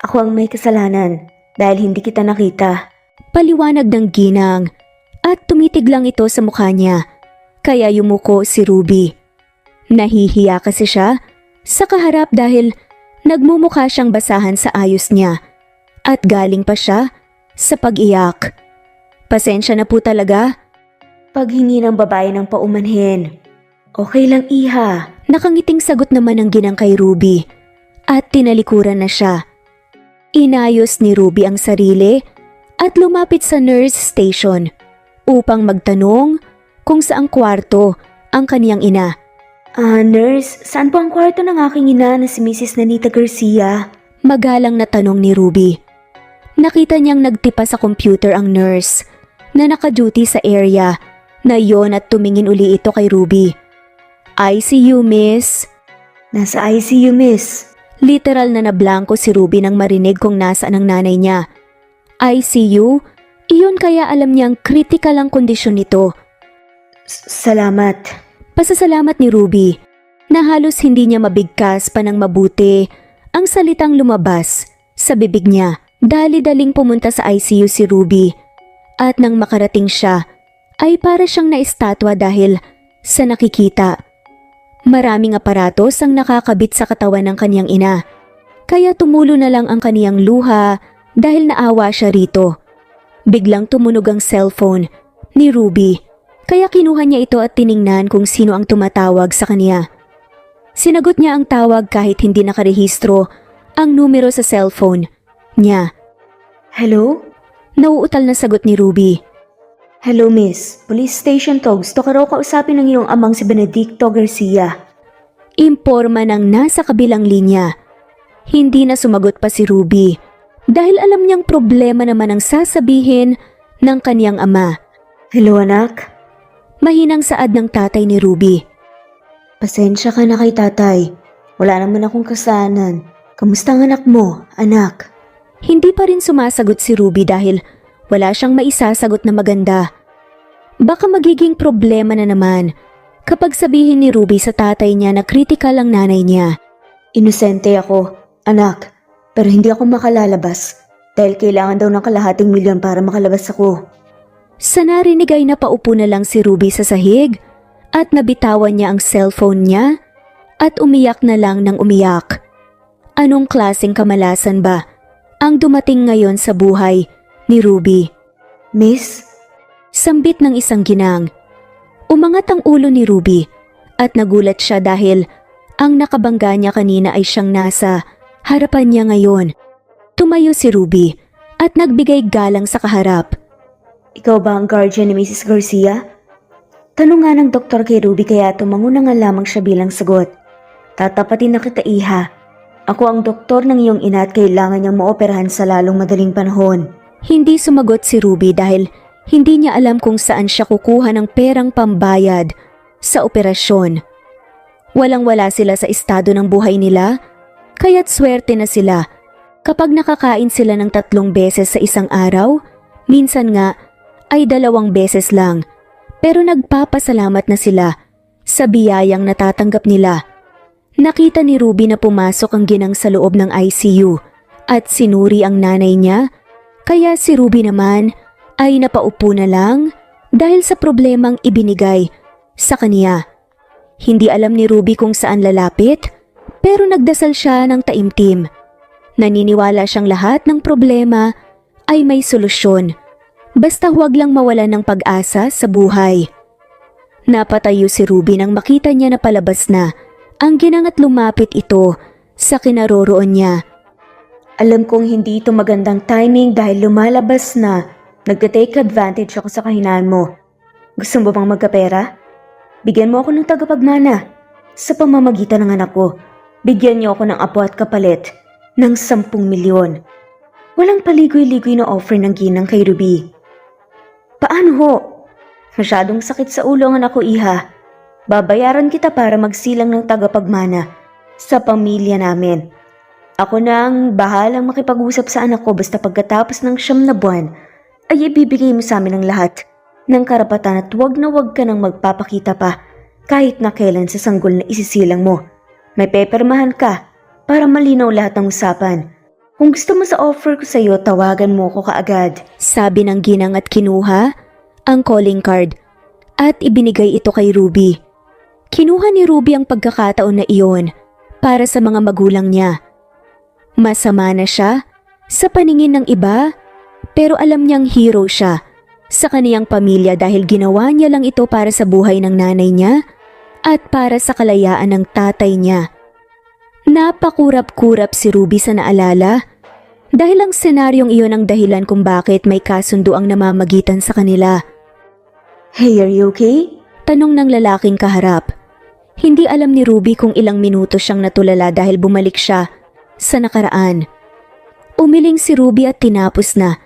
Ako ang may kasalanan dahil hindi kita nakita. Paliwanag ng ginang at tumitig lang ito sa mukha niya kaya yumuko si Ruby. Nahihiya kasi siya sa kaharap dahil nagmumukha siyang basahan sa ayos niya at galing pa siya sa pag-iyak. Pasensya na po talaga. Paghingi ng babae ng paumanhin. Okay lang, iha. Nakangiting sagot naman ng ginang kay Ruby at tinalikuran na siya. Inayos ni Ruby ang sarili at lumapit sa nurse station upang magtanong kung saang kwarto ang kaniyang ina. Nurse, saan po ang kwarto ng aking ina na si Mrs. Nanita Garcia? Magalang na tanong ni Ruby. Nakita niyang nagtipa sa computer ang nurse na naka-duty sa area na yon at tumingin uli ito kay Ruby. ICU, miss. Nasa ICU, miss. Literal na nablangko si Ruby nang marinig kung nasaan ang nanay niya. ICU? Iyon kaya alam niyang critical ang kondisyon nito. Salamat. Pasasalamat ni Ruby na halos hindi niya mabigkas pa ng mabuti ang salitang lumabas sa bibig niya. Dali-daling pumunta sa ICU si Ruby at nang makarating siya ay para siyang naistatwa dahil sa nakikita. Maraming aparatos ang nakakabit sa katawan ng kaniyang ina, kaya tumulo na lang ang kaniyang luha dahil naawa siya rito. Biglang tumunog ang cellphone ni Ruby, kaya kinuha niya ito at tiningnan kung sino ang tumatawag sa kaniya. Sinagot niya ang tawag kahit hindi nakarehistro ang numero sa cellphone niya. Hello? Nauutal na sagot ni Ruby. Hello, miss. Police station to. Gusto ka raw kausapin ng iyong amang si Benedicto Garcia. Imporma ng nasa kabilang linya. Hindi na sumagot pa si Ruby dahil alam niyang problema naman ang sasabihin ng kaniyang ama. Hello, anak? Mahinang saad ng tatay ni Ruby. Pasensya ka na kay tatay. Wala naman akong kasalanan. Kamusta ang anak mo, anak? Hindi pa rin sumasagot si Ruby dahil wala siyang maisasagot na maganda. Baka magiging problema na naman kapag sabihin ni Ruby sa tatay niya na critical ang nanay niya. Inosente ako, anak. Pero hindi ako makalalabas dahil kailangan daw ng kalahating milyon para makalabas ako. Sa narinig ay napaupo na lang si Ruby sa sahig at nabitawan niya ang cellphone niya at umiyak na lang ng umiyak. Anong klaseng kamalasan ba ang dumating ngayon sa buhay ni Ruby? Miss? Sambit ng isang ginang. Umangat ang ulo ni Ruby at nagulat siya dahil ang nakabangga niya kanina ay siyang nasa harapan niya ngayon. Tumayo si Ruby at nagbigay galang sa kaharap. Ikaw ba ang guardian ni Mrs. Garcia? Tanong nga ng doktor kay Ruby kaya tumango na nga lamang siya bilang sagot. Tatapatin na kita, iha. Ako ang doktor ng iyong ina at kailangan niyang maoperahan sa lalong madaling panahon. Hindi sumagot si Ruby dahil hindi niya alam kung saan siya kukuha ng perang pambayad sa operasyon. Walang-wala sila sa estado ng buhay nila, kaya't swerte na sila kapag nakakain sila ng 3 beses sa isang araw, minsan nga ay 2 beses lang. Pero nagpapasalamat na sila sa biyayang natatanggap nila. Nakita ni Ruby na pumasok ang ginang sa loob ng ICU at sinuri ang nanay niya, kaya si Ruby naman ay napaupo na lang dahil sa problemang ibinigay sa kaniya. Hindi alam ni Ruby kung saan lalapit, pero nagdasal siya ng taimtim. Naniniwala siyang lahat ng problema ay may solusyon, basta huwag lang mawalan ng pag-asa sa buhay. Napatayo si Ruby nang makita niya na palabas na ang ginang at lumapit ito sa kinaroroon niya. Alam kong hindi ito magandang timing dahil lumalabas na nagte-take advantage ako sa kahinaan mo. Gusto mo bang magkapera? Bigyan mo ako ng tagapagmana. Sa pamamagitan ng anak ko, bigyan niyo ako ng apo at kapalit ng 10 milyon. Walang paligoy-ligoy na offer ng ginang kay Ruby. Paano ho? Masyadong sakit sa ulo ang anak ko, iha. Babayaran kita para magsilang ng tagapagmana sa pamilya namin. Ako na ang bahalang makipag-usap sa anak ko basta pagkatapos ng 9 na buwan ay ibibigay mo sa amin ang lahat ng karapatan at wag na wag ka nang magpapakita pa kahit na kailan sa sanggol na isisilang mo. May pepermahan ka para malinaw lahat ng usapan. Kung gusto mo sa offer ko sa iyo, tawagan mo ko kaagad. Sabi ng ginang at kinuha ang calling card at ibinigay ito kay Ruby. Kinuha ni Ruby ang pagkakataon na iyon para sa mga magulang niya. Masama na siya sa paningin ng iba, pero alam niyang hero siya sa kaniyang pamilya dahil ginawa niya lang ito para sa buhay ng nanay niya at para sa kalayaan ng tatay niya. Napakurap-kurap si Ruby sa naalala dahil ang senaryong iyon ang dahilan kung bakit may kasundo ang namamagitan sa kanila. Hey, are you okay? Tanong ng lalaking kaharap. Hindi alam ni Ruby kung ilang minuto siyang natulala dahil bumalik siya sa nakaraan. Umiling si Ruby at tinapos na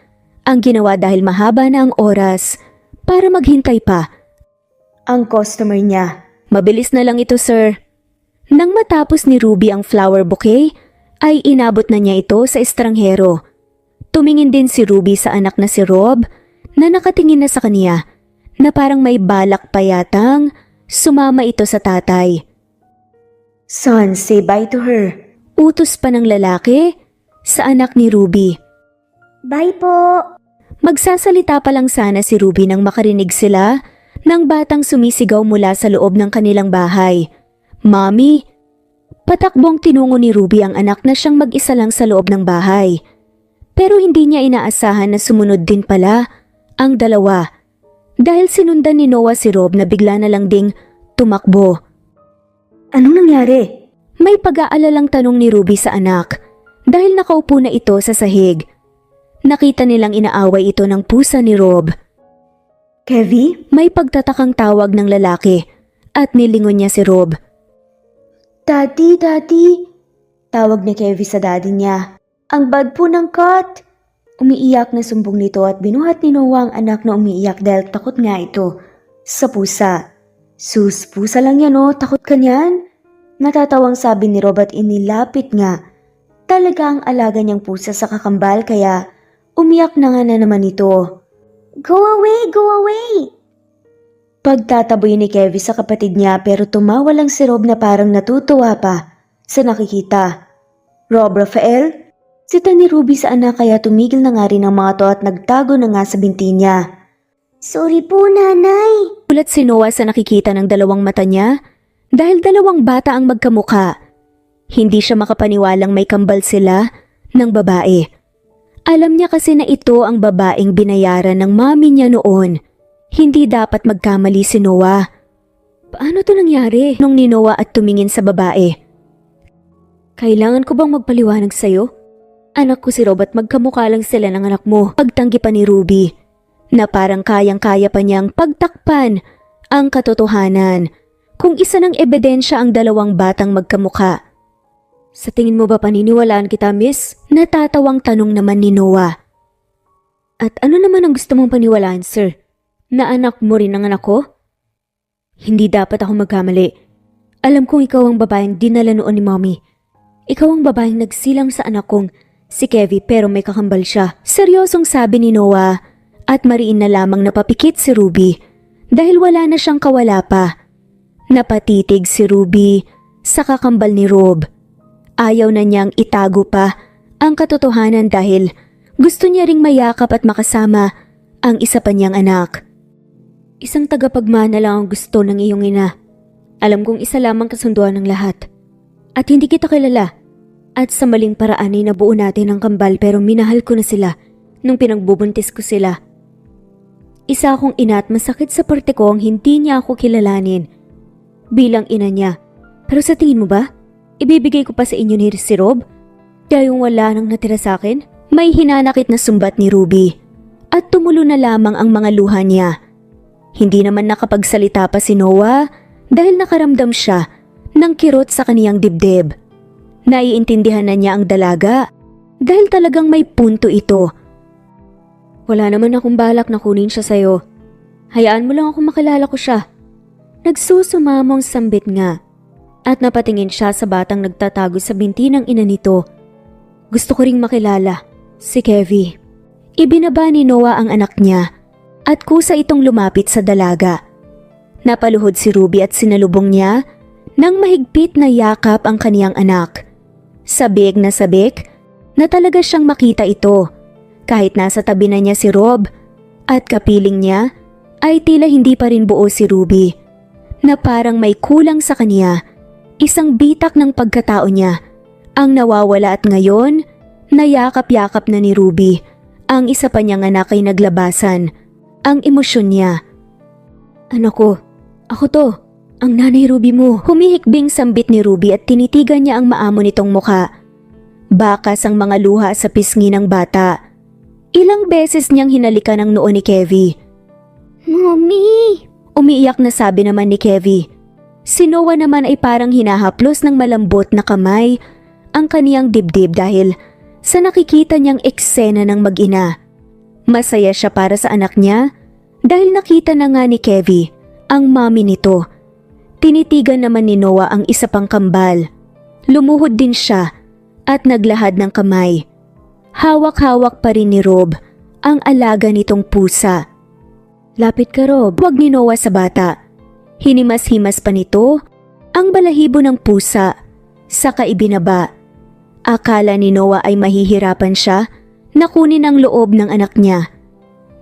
ang ginawa dahil mahaba na ang oras para maghintay pa. Ang customer niya. Mabilis na lang ito, sir. Nang matapos ni Ruby ang flower bouquet, ay inabot na niya ito sa estranghero. Tumingin din si Ruby sa anak na si Rob na nakatingin na sa kaniya na parang may balak pa yatang sumama ito sa tatay. Son, say bye to her. Utos pa ng lalaki sa anak ni Ruby. Bye po. Magsasalita pa lang sana si Ruby nang makarinig sila ng batang sumisigaw mula sa loob ng kanilang bahay. Mommy! Patakbong tinungo ni Ruby ang anak na siyang mag-isa lang sa loob ng bahay. Pero hindi niya inaasahan na sumunod din pala ang dalawa. Dahil sinundan ni Noah si Rob na bigla na lang ding tumakbo. Anong nangyari? May pag-aalalang tanong ni Ruby sa anak dahil nakaupo na ito sa sahig. Nakita nilang inaaway ito ng pusa ni Rob. Kevy? May pagtatakang tawag ng lalaki at nilingon niya si Rob. Daddy, Daddy. Tawag ni Kevy sa daddy niya. Ang bad po ng cat. Umiiyak na sumbong nito at binuhat ni Noah ang anak na umiiyak dahil takot nga ito sa pusa. Sus, pusa lang yan oh, takot ka niyan? Natatawang sabi ni Rob at inilapit nga. Talaga ang alaga niyang pusa sa kakambal kaya umiyak na nga na naman ito. Go away, go away. Pagtataboy ni Kevy sa kapatid niya pero tumawa lang si Rob na parang natutuwa pa sa nakikita. Rob, Rafael? Sita ni Ruby sa anak kaya tumigil na nga rin ang mga to at nagtago na nga sa binti niya. Sorry po, nanay. Ulat si Noah sa nakikita ng dalawang mata niya dahil dalawang bata ang magkamukha. Hindi siya makapaniwalang may kambal sila ng babae. Alam niya kasi na ito ang babaeng binayaran ng mami niya noon. Hindi dapat magkamali si Noah. Paano to nangyari? Nung ni Noah at tumingin sa babae. Kailangan ko bang magpaliwanag sa'yo? Anak ko si Rob at magkamukha lang sila ng anak mo. Pagtanggi pa ni Ruby na parang kayang-kaya pa niyang pagtakpan ang katotohanan kung isa ng ebidensya ang dalawang batang magkamukha. Sa tingin mo ba paniniwalaan kita, miss? Natatawang tanong naman ni Noah. At ano naman ang gusto mong paniwalaan, sir? Na anak mo rin ang anak ko? Hindi dapat ako magkamali. Alam kong ikaw ang babaeng dinala noon ni mommy. Ikaw ang babaeng nagsilang sa anak kong si Kevy pero may kakambal siya. Seryosong sabi ni Noah at mariin na lamang napapikit si Ruby dahil wala na siyang kawala pa. Napatitig si Ruby sa kakambal ni Rob. Ayaw na niyang itago pa ang katotohanan dahil gusto niya ring mayakap at makasama ang isa pa niyang anak. Isang tagapagmana lang ang gusto ng iyong ina. Alam kong isa lamang kasunduan ng lahat. At hindi kita kilala. At sa maling paraan ay nabuo natin ang kambal pero minahal ko na sila nung pinagbubuntis ko sila. Isa akong ina at masakit sa parte ko ang hindi niya ako kilalanin bilang ina niya. Pero sa tingin mo ba, ibibigay ko pa sa inyo ni si Rob? Kaya yung wala nang natira sa akin? May hinanakit na sumbat ni Ruby at tumulo na lamang ang mga luha niya. Hindi naman nakapagsalita pa si Noah dahil nakaramdam siya ng kirot sa kaniyang dibdib. Naiintindihan na niya ang dalaga dahil talagang may punto ito. Wala naman akong balak na kunin siya sa'yo. Hayaan mo lang ako makilala ko siya. Nagsusumamong sambit nga at napatingin siya sa batang nagtatago sa binti ng ina nito. Gusto ko ring makilala si Kevy. Ibinaba ni Noah ang anak niya at kusa itong lumapit sa dalaga. Napaluhod si Ruby at sinalubong niya nang mahigpit na yakap ang kaniyang anak. Sabik na talaga siyang makita ito kahit nasa tabi na niya si Rob at kapiling niya ay tila hindi pa rin buo si Ruby na parang may kulang sa kaniya. Isang bitak ng pagkatao niya ang nawawala at ngayon nayakap-yakap na ni Ruby ang isa pa niyang anak ay naglabasan ang emosyon niya. Anak ko, ako to, ang nanay Ruby mo. Humihikbing sambit ni Ruby at tinitigan niya ang maamo nitong mukha. Bakas ang mga luha sa pisngi ng bata. Ilang beses niyang hinalikan ang noo ni Kevie. Mommy! Umiiyak na sabi naman ni Kevie. Si Noah naman ay parang hinahaplos ng malambot na kamay ang kaniyang dibdib dahil sa nakikita niyang eksena ng mag-ina. Masaya siya para sa anak niya dahil nakita na nga ni Kevie ang mami nito. Tinitigan naman ni Noah ang isa pang kambal. Lumuhod din siya at naglahad ng kamay. Hawak-hawak pa rin ni Rob ang alaga nitong pusa. Lapit ka, Rob. Huwag ni Noah sa bata. Hinimas-himas pa nito ang balahibo ng pusa, saka ibinaba. Akala ni Noah ay mahihirapan siya na kunin ang loob ng anak niya.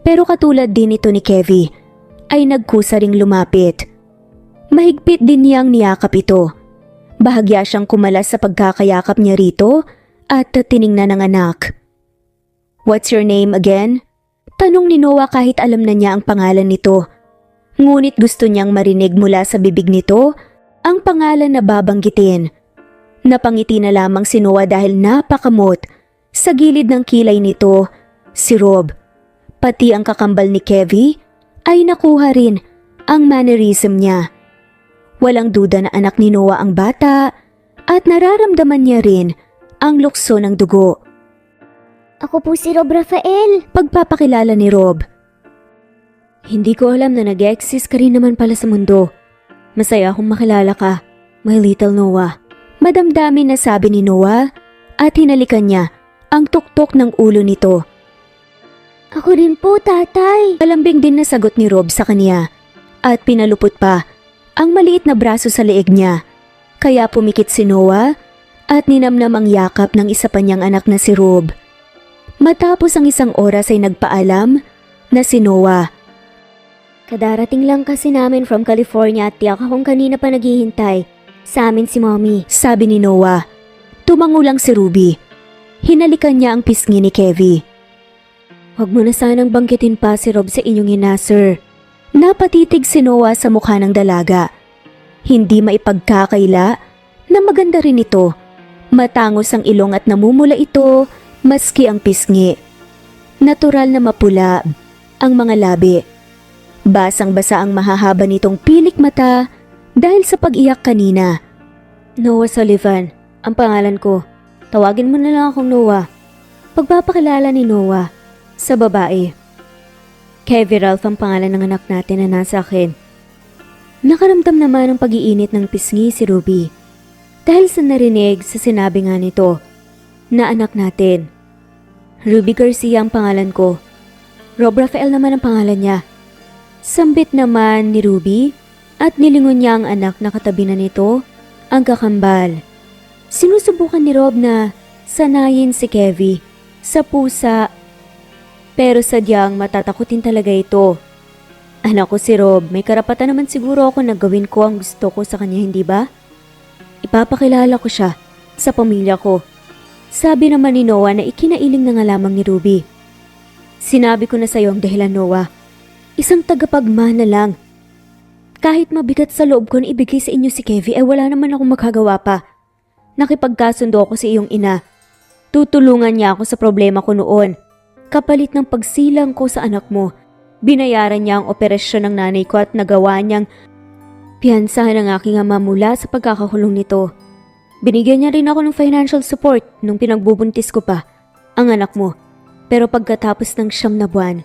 Pero katulad din ito ni Kevie, ay nagkusa ring lumapit. Mahigpit din niyang niyakap ito. Bahagya siyang kumalas sa pagkakayakap niya rito at tiningnan ng anak. What's your name again? Tanong ni Noah kahit alam na niya ang pangalan nito. Ngunit gusto niyang marinig mula sa bibig nito ang pangalan na babanggitin. Napangiti na lamang si Noah dahil napakamot sa gilid ng kilay nito, si Rob. Pati ang kakambal ni Kevie ay nakuha rin ang mannerism niya. Walang duda na anak ni Noah ang bata at nararamdaman niya rin ang lukso ng dugo. Ako po si Rob Rafael. Pagpapakilala ni Rob. Hindi ko alam na nag-exist ka rin naman pala sa mundo. Masaya akong makilala ka, my little Noah. Madamdamin na sabi ni Noah at hinalikan niya ang tuktok ng ulo nito. Ako rin po, tatay. Malambing din na sagot ni Rob sa kanya at pinalupot pa ang maliit na braso sa leeg niya. Kaya pumikit si Noah at ninamnam ang yakap ng isa pa niyang anak na si Rob. Matapos ang isang oras ay nagpaalam na si Noah. Kadarating lang kasi namin from California at tiyak akong kanina pa naghihintay. Sa amin si Mommy. Sabi ni Noah. Tumango lang si Ruby. Hinalikan niya ang pisngi ni Kevie. Huwag mo na sanang banggitin pa si Rob sa inyong ina, sir. Napatitig si Noah sa mukha ng dalaga. Hindi maipagkakaila na maganda rin ito. Matangos ang ilong at namumula ito maski ang pisngi. Natural na mapula ang mga labi. Basang-basa ang mahahaba nitong pilik mata dahil sa pag-iyak kanina. Noah Sullivan, ang pangalan ko. Tawagin mo na lang akong Noah. Pagpapakilala ni Noah sa babae. Kevie Ralph ang pangalan ng anak natin na nasa akin. Nakaramdam naman ng pag-iinit ng pisngi si Ruby dahil sa narinig sa sinabi nga nito na anak natin. Ruby Garcia ang pangalan ko. Rob Rafael naman ang pangalan niya. Sambit naman ni Ruby at nilingon niya ang anak na katabi na nito, ang kakambal. Sinusubukan ni Rob na sanayin si Kevie sa pusa. Pero sadyang matatakutin talaga ito. Anak ko si Rob, may karapatan naman siguro ako na gawin ko ang gusto ko sa kanya, hindi ba? Ipapakilala ko siya sa pamilya ko. Sabi naman ni Noah na ikinailing na nga lamang ni Ruby. Sinabi ko na sa iyo ang dahilan, Noah. Isang tagapagmana lang. Kahit mabigat sa loob ko na ibigay sa inyo si Kevie, ay wala naman akong magagawa pa. Nakipagkasundo ako sa iyong ina. Tutulungan niya ako sa problema ko noon. Kapalit ng pagsilang ko sa anak mo, binayaran niya ang operasyon ng nanay ko at nagawa niyang piyansahan ang aking ama mula sa pagkakakulong nito. Binigyan niya rin ako ng financial support nung pinagbubuntis ko pa ang anak mo. Pero pagkatapos ng 9 na buwan,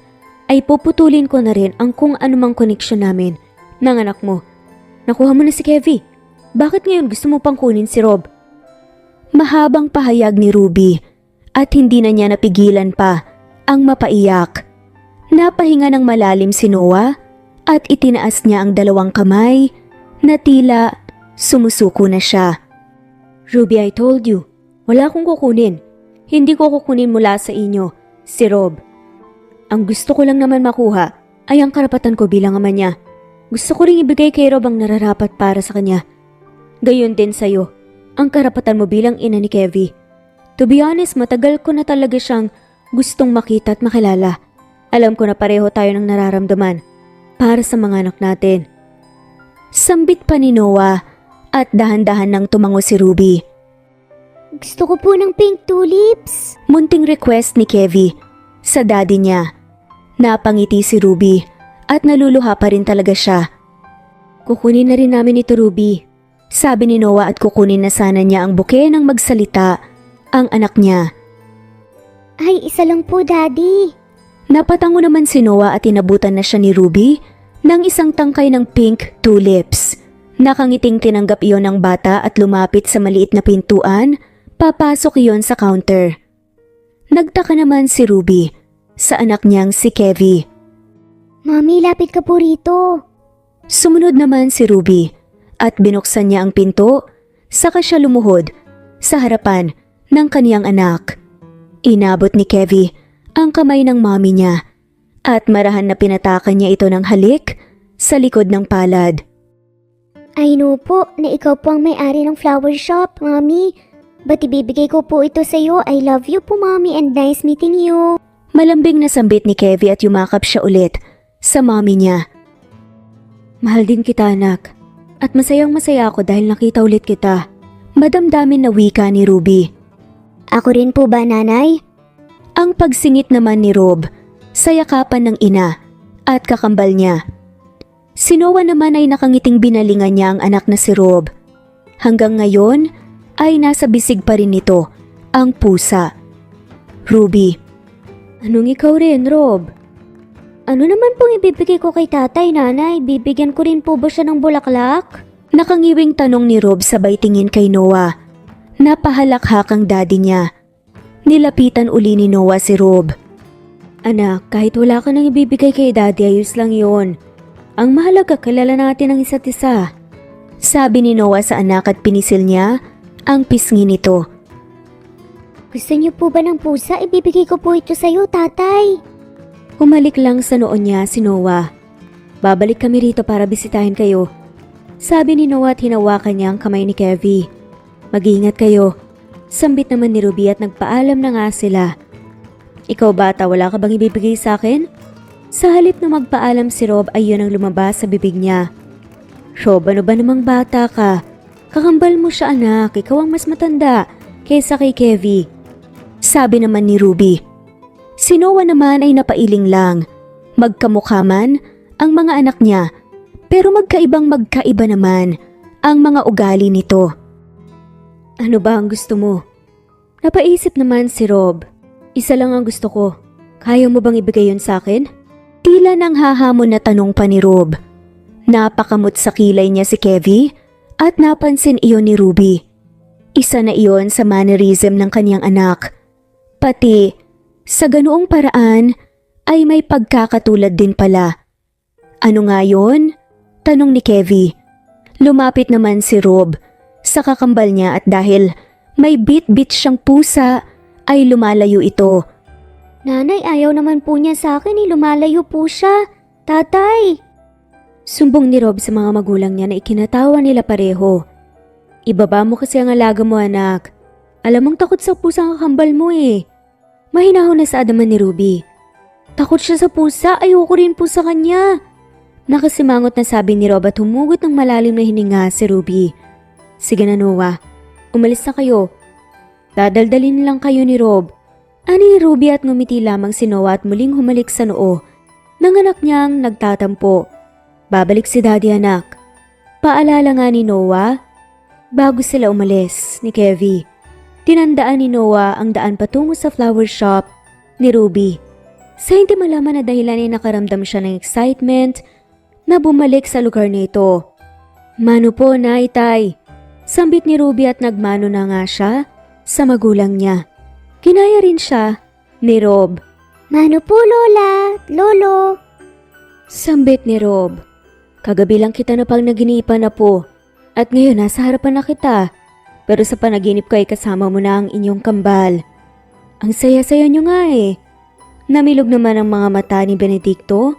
ay puputulin ko na rin ang kung anumang koneksyon namin ng anak mo. Nakuha mo na si Kevie. Bakit ngayon gusto mo pang kunin si Rob? Mahabang pahayag ni Ruby at hindi na niya napigilan pa ang mapaiyak. Napahinga ng malalim si Noah at itinaas niya ang 2 kamay na tila sumusuko na siya. Ruby, I told you, wala akong kukunin. Hindi ko kukunin mula sa inyo, si Rob. Ang gusto ko lang naman makuha ay ang karapatan ko bilang ama niya. Gusto ko ring ibigay kay Rob ang nararapat para sa kanya. Gayon din sa'yo, ang karapatan mo bilang ina ni Kevie. To be honest, matagal ko na talaga siyang gustong makita at makilala. Alam ko na pareho tayo ng nararamdaman para sa mga anak natin. Sambit pa ni Noah at dahan-dahan nang tumango si Ruby. Gusto ko po ng pink tulips. Munting request ni Kevie sa daddy niya. Napangiti si Ruby at naluluha pa rin talaga siya. Kukunin na rin namin ito, Ruby. Sabi ni Noah at kukunin na sana niya ang buke nang magsalita ang anak niya. Ay, isa lang po, Daddy. Napatango naman si Noah at inabutan na siya ni Ruby ng isang tangkay ng pink tulips. Nakangiting tinanggap iyon ng bata at lumapit sa maliit na pintuan. Papasok iyon sa counter. Nagtaka naman si Ruby sa anak niyang si Kevie. Mami, lapit ka po rito. Sumunod naman si Ruby at binuksan niya ang pinto, saka siya lumuhod sa harapan ng kaniyang anak. Inabot ni Kevie ang kamay ng mami niya at marahan na pinatakan niya ito ng halik sa likod ng palad. I know po na ikaw po ang may-ari ng flower shop, Mami. Ba't ibibigay ko po ito sa iyo? I love you po, Mami, and nice meeting you. Malambing na sambit ni Kevie at yumakap siya ulit sa mami niya. Mahal din kita, anak. At masayang-masaya ako dahil nakita ulit kita. Madamdamin na wika ni Ruby. Ako rin po ba, Nanay? Ang pagsingit naman ni Rob sa yakapan ng ina at kakambal niya. Si Noah naman ay nakangiting binalingan niya ang anak na si Rob. Hanggang ngayon ay nasa bisig pa rin nito ang pusa. Ruby. Anong ikaw rin, Rob? Ano naman pong ibibigay ko kay tatay, Nanay? Bibigyan ko rin po ba siya ng bulaklak? Nakangiwing tanong ni Rob sabay tingin kay Noah. Napahalakhak ang daddy niya. Nilapitan uli ni Noah si Rob. Anak, kahit wala ka nang ibibigay kay daddy, ayos lang yon. Ang mahalaga, kilala natin ang isa't isa. Sabi ni Noah sa anak at pinisil niya ang pisngi nito. Gusto niyo po ba ng pusa? Ibibigay ko po ito sa iyo, tatay. Humalik lang sa noon niya si Noah. Babalik kami rito para bisitahin kayo. Sabi ni Noah at hinawakan niya ang kamay ni Kevie. Mag-iingat kayo. Sambit naman ni Ruby at nagpaalam na nga sila. Ikaw bata, wala ka bang ibibigay sa akin? Sa halip na magpaalam si Rob ay yun ang lumabas sa bibig niya. Rob, ano ba namang bata ka? Kakambal mo siya anak, ikaw ang mas matanda kaysa kay Kevie. Sabi naman ni Ruby. Si Noah naman ay napailing lang. Magkamukha man ang mga anak niya, pero magkaibang magkaiba naman ang mga ugali nito. Ano ba ang gusto mo? Napaisip naman si Rob. Isa lang ang gusto ko. Kaya mo bang ibigay yun sa akin? Tila nang hahamon na tanong pa ni Rob. Napakamot sa kilay niya si Kevie at napansin iyon ni Ruby. Isa na iyon sa mannerism ng kaniyang anak. Pati sa ganoong paraan ay may pagkakatulad din pala. Ano nga yun? Tanong ni Kevie. Lumapit naman si Rob sa kakambal niya at dahil may bit-bit siyang pusa ay lumalayo ito. Nanay, ayaw naman po niya sa akin, lumalayo po siya. Tatay! Sumbong ni Rob sa mga magulang niya na ikinatawa nila pareho. Ibaba mo kasi ang alaga mo anak. Alam mong takot sa pusang kakambal mo eh. Mahinahon na sa adaman ni Ruby. Takot siya sa pusa, ayoko rin po sa kanya. Nakasimangot na sabi ni Rob at humugot ng malalim na hininga si Ruby. Sige na Noah, umalis na kayo. Dadaldalin lang kayo ni Rob. Ani ni Ruby at ngumiti lamang si Noah at muling humalik sa noo ng anak niyang nagtatampo. Babalik si daddy anak. Paalala nga ni Noah bago sila umalis ni Kevie. Tinandaan ni Noah ang daan patungo sa flower shop ni Ruby. Sa hindi malaman na dahilan ay nakaramdam siya ng excitement na bumalik sa lugar na ito. Mano po, Naitay. Sambit ni Ruby at nagmano na nga siya sa magulang niya. Kinaya rin siya ni Rob. Mano po, Lola, Lolo. Sambit ni Rob. Kagabi lang kita na pang naginipan na po. At ngayon nasa harapan na kita. Pero sa panaginip ko ay kasama mo na ang inyong kambal. Ang saya-saya niyo nga eh. Namilog naman ang mga mata ni Benedicto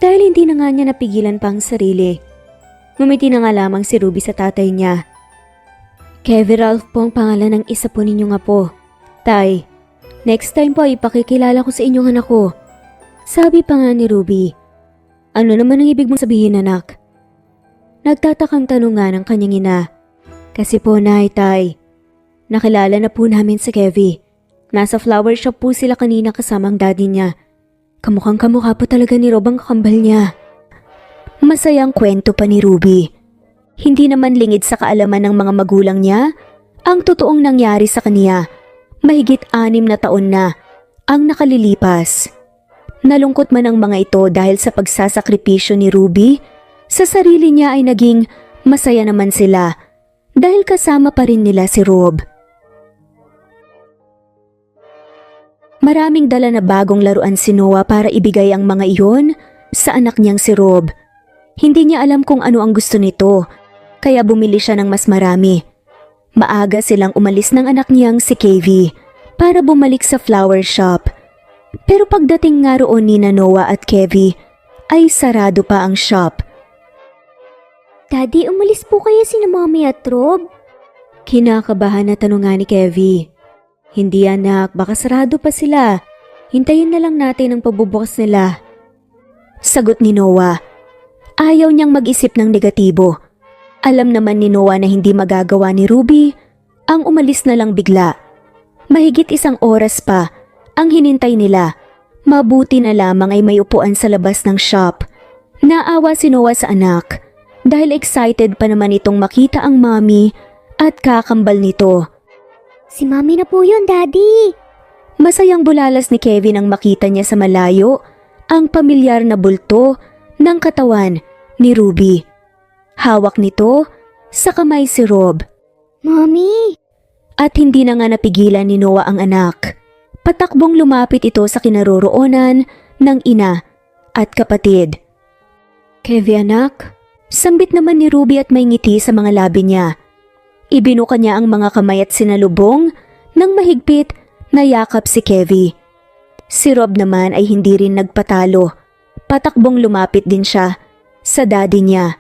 dahil hindi na nga niya napigilan pa ang sarili. Ngumiti na nga lamang si Ruby sa tatay niya. Kevin Ralph po ang pangalan ng isa po ninyong apo. Tay, next time po ipakikilala ko sa inyong anak ko. Sabi pa nga ni Ruby. Ano naman ang ibig mong sabihin, anak? Nagtatakang tanong nga ng kanyang ina. Kasi po, Nay, Tay, nakilala na po namin si Kevie. Nasa flower shop po sila kanina kasama ang daddy niya. Kamukhang kamukha po talaga ni Rob ang kakambal niya. Masayang kwento pa ni Ruby. Hindi naman lingid sa kaalaman ng mga magulang niya ang totoong nangyari sa kaniya. Mahigit 6 na taon na ang nakalilipas. Nalungkot man ang mga ito dahil sa pagsasakripisyo ni Ruby, sa sarili niya ay naging masaya naman sila dahil kasama pa rin nila si Rob. Maraming dala na bagong laruan si Noah para ibigay ang mga iyon sa anak niyang si Rob. Hindi niya alam kung ano ang gusto nito, kaya bumili siya ng mas marami. Maaga silang umalis ng anak niyang si Kevie para bumalik sa flower shop. Pero pagdating nga roon ni Noah at Kevie, ay sarado pa ang shop. Daddy, umalis po kayo sina Mommy at Rob? Kinakabahan na tanong nga ni Kevie. Hindi anak, baka sarado pa sila. Hintayin na lang natin ang pagbubukas nila. Sagot ni Noah. Ayaw niyang mag-isip ng negatibo. Alam naman ni Noah na hindi magagawa ni Ruby ang umalis na lang bigla. Mahigit 1 oras pa ang hinintay nila. Mabuti na lamang ay may upuan sa labas ng shop. Naawa si Noah sa anak dahil excited pa naman itong makita ang mommy at kakambal nito. Si Mommy na po yun, Daddy. Masayang bulalas ni Kevin nang makita niya sa malayo ang pamilyar na bulto ng katawan ni Ruby. Hawak nito sa kamay si Rob. Mommy! At hindi na nga napigilan ni Noah ang anak. Patakbong lumapit ito sa kinaroroonan ng ina at kapatid. Kevie anak, sambit naman ni Ruby at may ngiti sa mga labi niya. Ibinuka niya ang mga kamay at sinalubong ng mahigpit na yakap si Kevie. Si Rob naman ay hindi rin nagpatalo. Patakbong lumapit din siya sa daddy niya.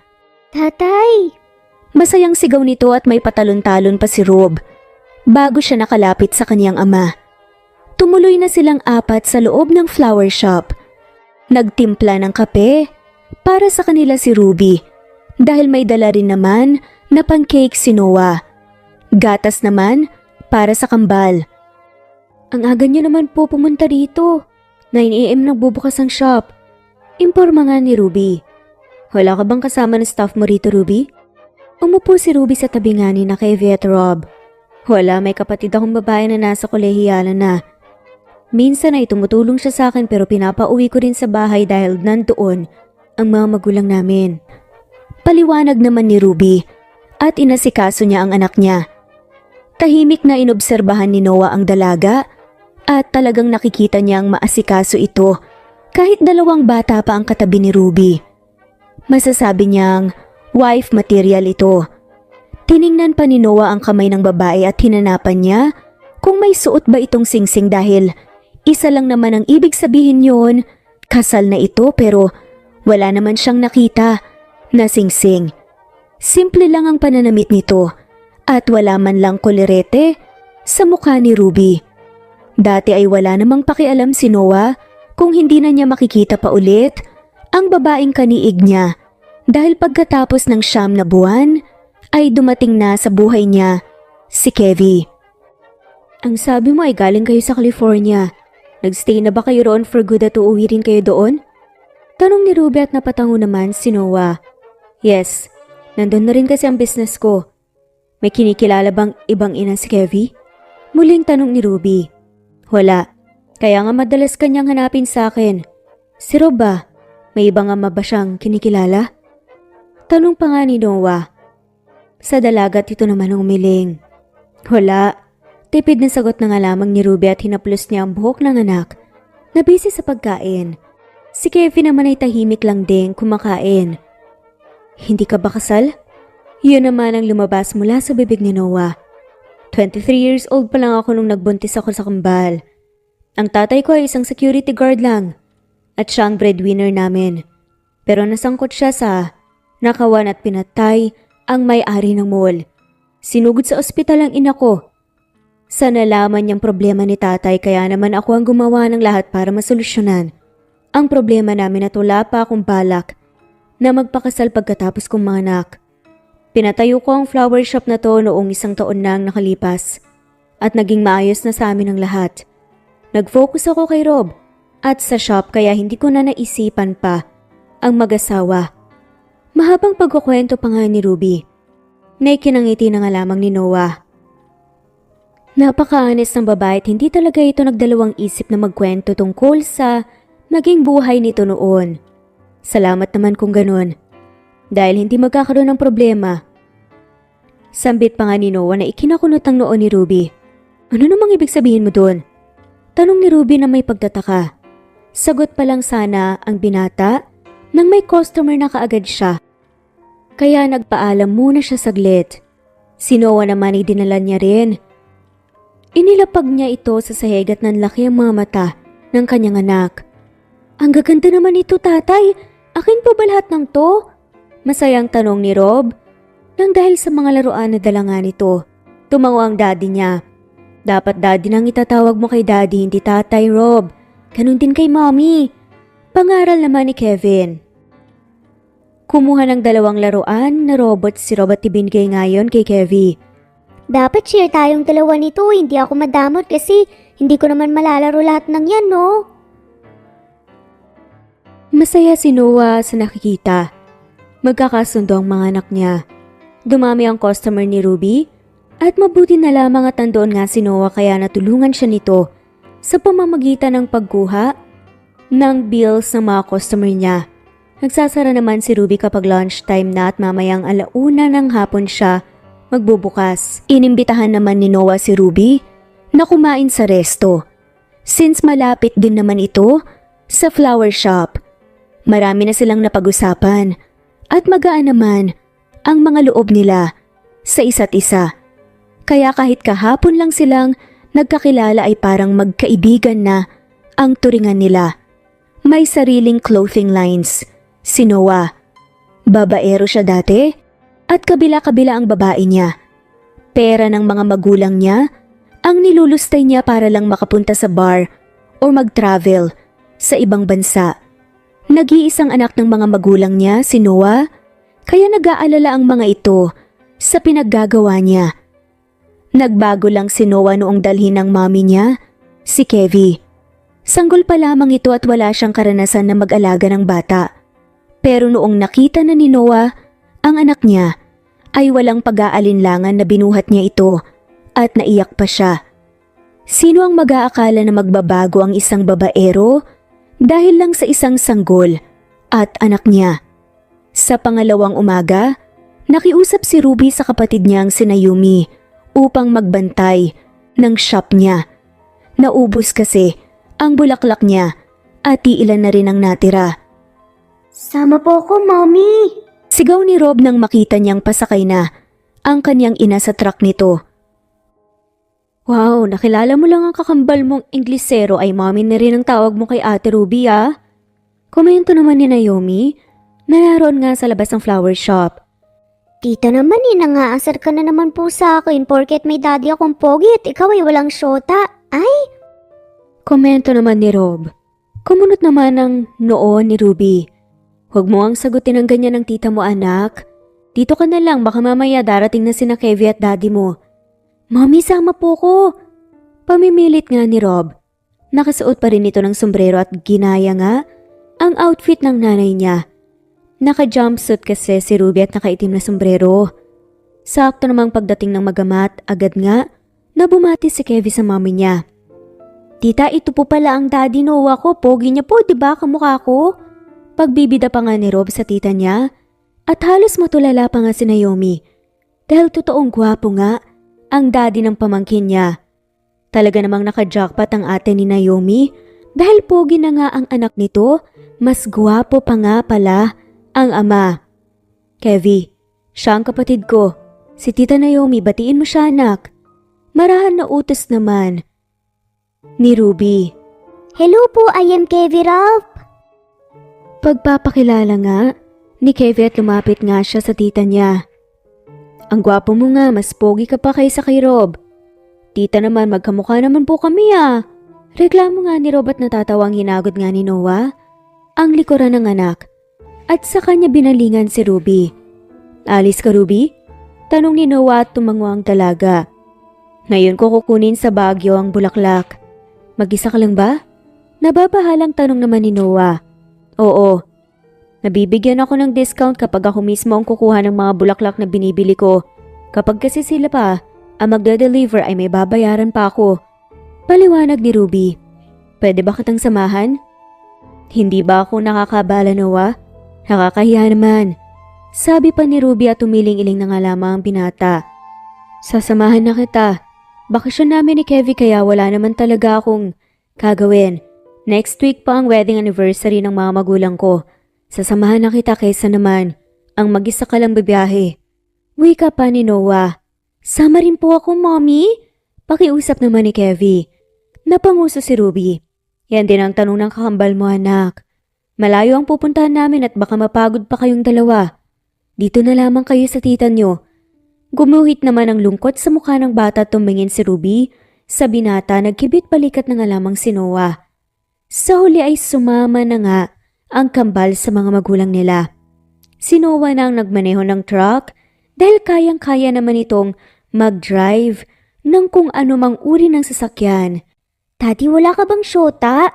Tatay! Masayang sigaw nito at may patalon-talon pa si Rob bago siya nakalapit sa kaniyang ama. Tumuloy na silang 4 sa loob ng flower shop. Nagtimpla ng kape para sa kanila si Ruby dahil may dala rin naman na pancake si Noah. Gatas naman para sa kambal. Ang aga niyo naman po pumunta dito. 9 AM nagbubukas ang shop. Imporma nga ni Ruby. Wala ka bang kasama ng staff mo rito, Ruby? Umupo si Ruby sa tabi nga ni na Kevie at Rob. Wala, may kapatid akong babae na nasa kolehiyalan na. Minsan ay tumutulong siya sa akin pero pinapauwi ko rin sa bahay dahil nandoon ang mga magulang namin. Paliwanag naman ni Ruby at inasikaso niya ang anak niya. Tahimik na inobserbahan ni Noah ang dalaga at talagang nakikita niyang maasikaso ito kahit 2 bata pa ang katabi ni Ruby. Masasabi niyang wife material ito. Tiningnan pa ni Noah ang kamay ng babae at hinanapan niya kung may suot ba itong singsing dahil isa lang naman ang ibig sabihin yon, kasal na ito pero wala naman siyang nakita na singsing. Simple lang ang pananamit nito at wala man lang kolerete sa mukha ni Ruby. Dati ay wala namang pakialam si Noah kung hindi na niya makikita pa ulit ang babaeng kaniig niya dahil pagkatapos ng 9 na buwan ay dumating na sa buhay niya si Kevie. Ang sabi mo ay galing kayo sa California. Nagstay na ba kayo roon for good at uuwi rin kayo doon? Tanong ni Ruby at napatango naman si Noah. Yes, nandun na rin kasi ang business ko. May kinikilala bang ibang ina si Kevie? Muling tanong ni Ruby. Wala, kaya nga madalas kanyang hanapin sa akin. Si Rob ba? May ibang ama ba siyang kinikilala? Tanong pa nga ni Noah. Sa dalagat ito naman ang umiling. Wala. Tipid na sagot na nga lamang ni Ruby at hinaplos niya ang buhok ng anak na busy sa pagkain. Si Kevin naman ay tahimik lang din kumakain. Hindi ka ba kasal? Yun naman ang lumabas mula sa bibig ni Noah. 23 years old pa lang ako nung nagbuntis ako sa kambal. Ang tatay ko ay isang security guard lang at siya ang breadwinner namin. Pero nasangkot siya sa nakawan at pinatay ang may-ari ng mall. Sinugod sa ospital ang ina ko. Sa nalaman niyang problema ni tatay kaya naman ako ang gumawa ng lahat para masolusyonan. Ang problema namin at wala pa akong balak na magpakasal pagkatapos kong manganak. Pinatayo ko ang flower shop na to noong 1 taon na ang nakalipas at naging maayos na sa amin ang lahat. Nag-focus ako kay Rob at sa shop kaya hindi ko na naisipan pa ang mag-asawa. Mahabang pagkukwento pa nga ni Ruby na ikinangiti na nga lamang ni Noah. Napaka-honest ng babae at hindi talaga ito nagdalawang isip na magkwento tungkol sa naging buhay nito noon. Salamat naman kung ganun. Dahil hindi magkakaroon ng problema. Sambit pa nga ni Noah na ikinakunot ang noo ni Ruby. Ano namang ibig sabihin mo doon? Tanong ni Ruby na may pagtataka. Sagot pa lang sana ang binata nang may customer na kaagad siya. Kaya nagpaalam muna siya saglit. Si Noah naman ay dinala niya rin. Inilapag niya ito sa sahig at nanlaki ang mga mata ng kanyang anak. Ang gaganda naman ito, tatay. Akin po ba lahat ng to? Masayang tanong ni Rob. Nang dahil sa mga laruan na dala nga nito, tumawa ang daddy niya. Dapat daddy nang itatawag mo kay daddy, hindi tatay, Rob. Ganun din kay mommy. Pangaral naman ni Kevin. Kumuha ng 2 laruan na robot si Rob at ibinigay ngayon kay Kevin. Dapat share tayong dalawa nito, hindi ako madamot kasi hindi ko naman malalaro lahat ng yan, no? Masaya si Noah sa nakikita. Magkakasundo ang mga anak niya. Dumami ang customer ni Ruby at mabuti na lamang at nandoon nga si Noah kaya natulungan siya nito sa pamamagitan ng pagkuha ng bills ng mga customer niya. Nagsasara naman si Ruby kapag lunchtime na at mamayang 1:00 ng hapon siya magbubukas. Inimbitahan naman ni Noah si Ruby na kumain sa resto. Since malapit din naman ito sa flower shop, marami na silang napag-usapan. At magaan naman ang mga loob nila sa isa't isa. Kaya kahit kahapon lang silang nagkakilala ay parang magkaibigan na ang turingan nila. May sariling clothing lines si Noah. Babaero siya dati at kabila-kabila ang babae niya. Pera ng mga magulang niya ang nilulustay niya para lang makapunta sa bar o mag-travel sa ibang bansa. Nag-iisang anak ng mga magulang niya, si Noah, kaya nag-aalala ang mga ito sa pinaggagawa niya. Nagbago lang si Noah noong dalhin ng mommy niya, si Kevin. Sanggol pa lamang ito at wala siyang karanasan na mag-alaga ng bata. Pero noong nakita na ni Noah ang anak niya, ay walang pag-aalinlangan na binuhat niya ito at naiyak pa siya. Sino ang mag-aakala na magbabago ang isang babaero dahil lang sa isang sanggol at anak niya? Sa pangalawang umaga, nakiusap si Ruby sa kapatid niyang si Naomi upang magbantay ng shop niya. Naubos kasi ang bulaklak niya at iilan na rin ang natira. Sama po ako, mommy. Sigaw ni Rob nang makita niyang pasakay na ang kanyang ina sa truck nito. Wow, nakilala mo lang ang kakambal mong Inglesero ay mommy na rin ang tawag mo kay Ate Ruby ah. Komento naman ni Naomi na naroon nga sa labas ng flower shop. Tita naman nangaasar ka na naman po sa akin porket may daddy akong pogi at ikaw ay walang syota. Ay! Komento naman ni Rob. Kumunot naman ang noo ni Ruby. Huwag mo ang sagutin ang ganyan ng tita mo, anak. Dito ka na lang, baka mamaya darating na sina Kevin at daddy mo. Mommy, sama po ko. Pamimilit nga ni Rob. Nakasuot pa rin ito ng sombrero at ginaya nga ang outfit ng nanay niya. Naka-jumpsuit kasi si Ruby at nakaitim na sombrero. Sakto namang pagdating ng magamat, agad nga na bumati si Kevin sa mommy niya. Tita, ito po pala ang daddy Noah ko. Pogi niya po, diba kamukha ko? Pagbibida pa nga ni Rob sa tita niya at halos matulala pa nga si Naomi dahil totoong gwapo nga ang daddy ng pamangkin niya. Talaga namang naka-jackpot ang ate ni Naomi dahil pogi na nga ang anak nito, mas gwapo pa nga pala ang ama. Kevin, siya ang kapatid ko. Si tita Naomi, batiin mo siya anak. Marahan na utos naman ni Ruby. Hello po, I am Kevin Ralph. Pagpapakilala nga ni Kevin at lumapit nga siya sa tita niya. Ang gwapo mo nga, mas pogi ka pa kaysa kay Rob. Tita naman, magkamukha naman po kami ah. Reklamo nga ni Rob at natatawang hinagod nga ni Noah ang likuran ng anak at sa kanya binalingan si Ruby. Alis ka, Ruby? Tanong ni Noah at tumango ang dalaga. Ngayon ko kukunin sa Baguio ang bulaklak. Mag-isa ka lang ba? Nababahalang tanong naman ni Noah. Oo. Nabibigyan ako ng discount kapag ako mismo ang kukuha ng mga bulaklak na binibili ko. Kapag kasi sila pa ang magde-deliver ay may babayaran pa ako. Paliwanag ni Ruby. Pwede ba kitang samahan? Hindi ba ako nakakabala, Noah? Nakakahiya naman. Sabi pa ni Ruby at tumiling-iling na nga lamang ang binata. Sasamahan na kita. Bakasyon namin ni Kevin kaya wala naman talaga akong gagawin. Next week pa ang wedding anniversary ng mga magulang ko. Sasamahan na kita kaysa naman ang mag-isa ka lang bibiyahe. Wika pa ni Noah. Sama rin po ako, Mommy. Pakiusap naman ni Kevin. Napanguso si Ruby. Yan din ang tanong ng kakambal mo, anak. Malayo ang pupuntahan namin at baka mapagod pa kayong dalawa. Dito na lamang kayo sa tita nyo. Gumuhit naman ang lungkot sa mukha ng bata at tumingin si Ruby. Sa binata, nagkibit balikat na nga lamang si Noah. Sa huli ay sumama na nga ang kambal sa mga magulang nila. Si Noah na ang nagmaneho ng truck dahil kayang-kaya naman itong mag-drive ng kung anumang uri ng sasakyan. Daddy, wala ka bang syota?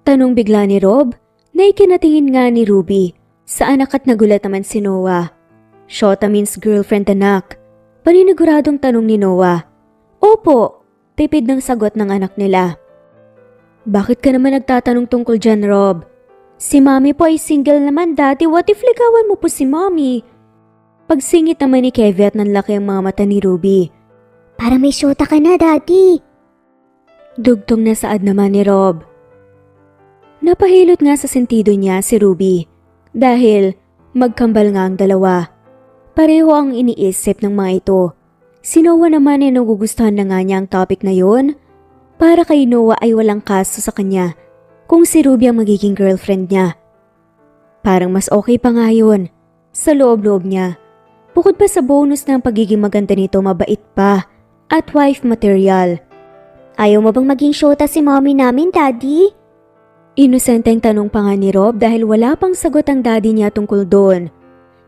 Tanong bigla ni Rob na ikinatingin nga ni Ruby sa anak at nagulat naman si Noah. Shota means girlfriend, anak. Paniniguradong tanong ni Noah. Opo, tipid ng sagot ng anak nila. Bakit ka naman nagtatanong tungkol dyan, Rob? Si Mommy po ay single naman, Daddy. What if ligawan mo po si Mommy? Pagsingit naman ni Kevin at nanlaki ang mga mata ni Ruby. Para may syota ka na, Daddy. Dugtong na saad naman ni Rob. Napahilot nga sa sentido niya si Ruby dahil magkambal nga ang dalawa. Pareho ang iniisip ng mga ito. Si Noah naman ay nagugustuhan na nga niya ang topic na yon. Para kay Noah ay walang kaso sa kanya kung si Ruby ang magiging girlfriend niya. Parang mas okay pa nga yun sa loob-loob niya. Bukod pa sa bonus ng pagiging maganda nito, mabait pa at wife material. Ayaw mo bang maging syota si Mommy namin, Daddy? Inosenteng tanong pa nga ni Rob dahil wala pang sagot ang daddy niya tungkol doon.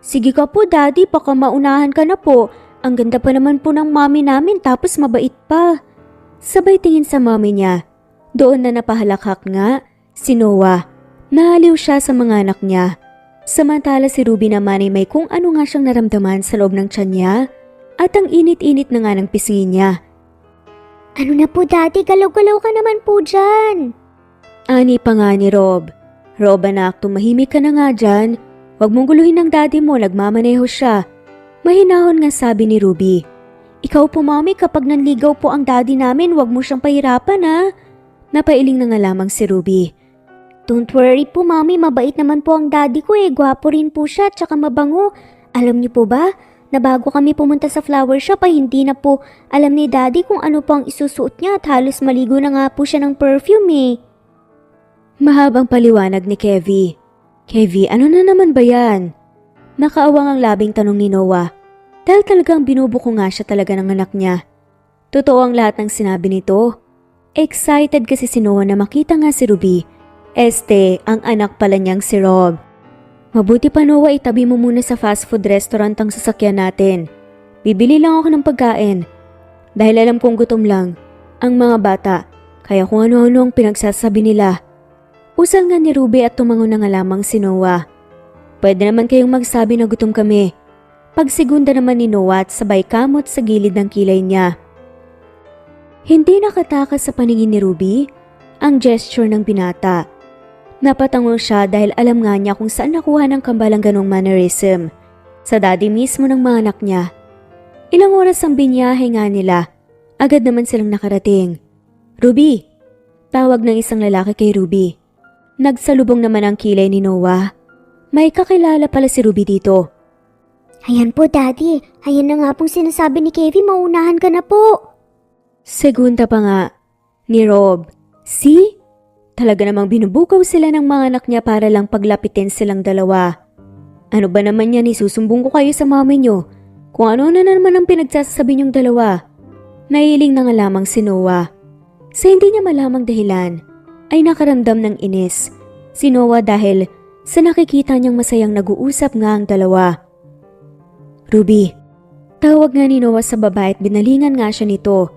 Sige ka po, Daddy, baka maunahan ka na po. Ang ganda pa naman po ng Mommy namin tapos mabait pa. Sabay tingin sa Mommy niya. Doon na napahalakhak nga si Noah. Nahaliw siya sa mga anak niya. Samantala si Ruby naman ay may kung ano nga siyang naramdaman sa loob ng tiyan niya at ang init-init na nga ng pisngi niya. Ano na po, Daddy? Galaw-galaw ka naman po dyan. Ani pa nga ni Rob. Rob, anak, tumahimik ka na nga dyan. Huwag mong guluhin ng daddy mo, nagmamaneho siya. Mahinahon nga sabi ni Ruby. Ikaw po, Mommy, kapag nanligaw po ang daddy namin, huwag mo siyang pahirapan, ha? Napailing na nga lamang si Ruby. Don't worry po, Mommy, mabait naman po ang daddy ko eh. Gwapo rin po siya, tsaka mabango. Alam niyo po ba, na bago kami pumunta sa flower shop ay hindi na po alam ni daddy kung ano po ang isusuot niya at halos maligo na nga po siya ng perfume eh. Mahabang paliwanag ni Kevin. Kevin, ano na naman ba yan? Nakaawang ang labing tanong ni Noah dahil talagang binubuko nga siya talaga ng anak niya. Totoo ang lahat ng sinabi nito. Excited kasi si Noah na makita nga si Ruby. Ang anak pala niyang si Rob. Mabuti pa, Noah, itabi mo muna sa fast food restaurant ang sasakyan natin. Bibili lang ako ng pagkain. Dahil alam kong gutom lang ang mga bata, kaya kung ano-ano ang pinagsasabi nila. Usal nga ni Ruby at tumango na nga lamang si Noah. Pwede naman kayong magsabi na gutom kami. Pagsigunda naman ni Noah at sabay kamot sa gilid ng kilay niya. Hindi nakatakas sa paningin ni Ruby ang gesture ng binata. Napatango siya dahil alam nga niya kung saan nakuha ng kambal ang ganong mannerism. Sa daddy mismo ng mga anak niya. Ilang oras ang binyahe nga nila. Agad naman silang nakarating. Ruby! Tawag ng isang lalaki kay Ruby. Nagsalubong naman ang kilay ni Noah. May kakilala pala si Ruby dito. Ayan po, Daddy. Ayan na nga pong sinasabi ni Kevin, maunahan ka na po. Segunda pa nga ni Rob. See? Talaga namang binubukaw sila ng mga anak niya para lang paglapitin silang dalawa. Ano ba naman yan, isusumbong ko kayo sa mami niyo. Kung ano na naman ang pinagsasabi niyong dalawa. Nahiling na nga lamang si Noah. Sa hindi niya malamang dahilan, ay nakaramdam ng inis si Noah dahil sa nakikita niyang masayang nag-uusap nga ang dalawa. Ruby, tawag nga ni Noah sa babae at binalingan nga siya nito.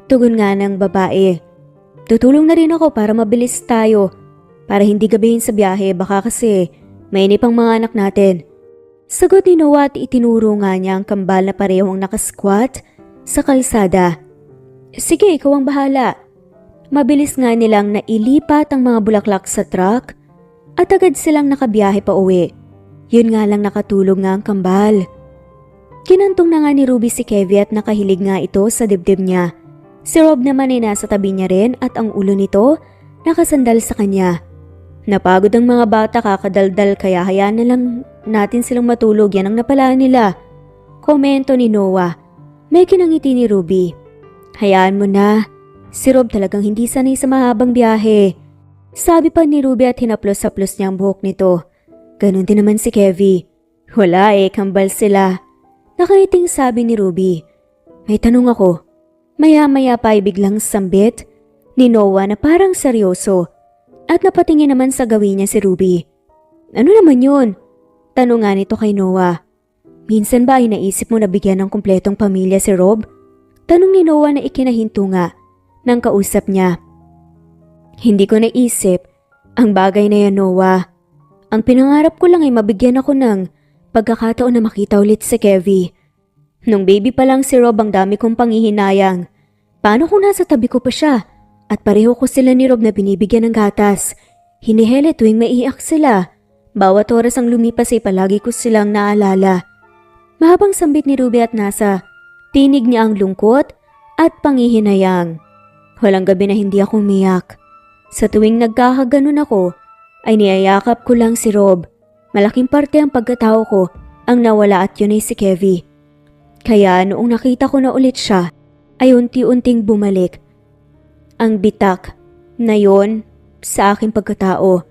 Tugon nga ng babae. Tutulong na rin ako para mabilis tayo. Para hindi gabihin sa biyahe, baka kasi mainip ang mga anak natin. Sagot ni Noah at itinuro nga niya ang kambal na parehong nakasquat sa kalsada. Sige, ikaw ang bahala. Mabilis nga nilang nailipat ang mga bulaklak sa truck at agad silang nakabiyahe pa uwi. Yun nga lang nakatulog nga ang kambal. Kinantong na nga ni Ruby si Kevie at nakahilig nga ito sa dibdib niya. Si Rob naman ay nasa tabi niya rin at ang ulo nito nakasandal sa kanya. Napagod ang mga bata kakadaldal kaya hayaan na lang natin silang matulog, yan ang napalaan nila. Komento ni Noah. May kinangiti ni Ruby. Hayaan mo na. Si Rob talagang hindi sanay sa mahabang biyahe. Sabi pa ni Ruby at hinaplos-haplos niya ang buhok nito. Ganon din naman si Kevie. Wala kambal sila. Nakaiting sabi ni Ruby. May tanong ako. Maya-maya pa ay biglang sambit ni Noah na parang seryoso at napatingin naman sa gawin niya si Ruby. Ano naman yun? Tanong nga nito kay Noah. Minsan ba ay naisip mo na bigyan ng kumpletong pamilya si Rob? Tanong ni Noah na ikinahinto nga ng kausap niya. Hindi ko naisip ang bagay na yan, Noah. Ang pinangarap ko lang ay mabigyan ako ng pagkakataon na makita ulit si Kevie. Nung baby pa lang si Rob ang dami kong panghihinayang. Paano kung nasa tabi ko pa siya? At pareho ko sila ni Rob na binibigyan ng gatas. Hinihele tuwing maiiyak sila. Bawat oras ang lumipas ay palagi ko silang naalala. Mahabang sambit ni Ruby at nasa tinig niya ang lungkot at panghihinayang. Walang gabi na hindi ako umiyak. Sa tuwing nagkakaganon ako, ay niyayakap ko lang si Rob. Malaking parte ang pagkatao ko ang nawala at yun ay si Kevie. Kaya noong nakita ko na ulit siya, ay unti-unting bumalik. Ang bitak na yon sa aking pagkatao.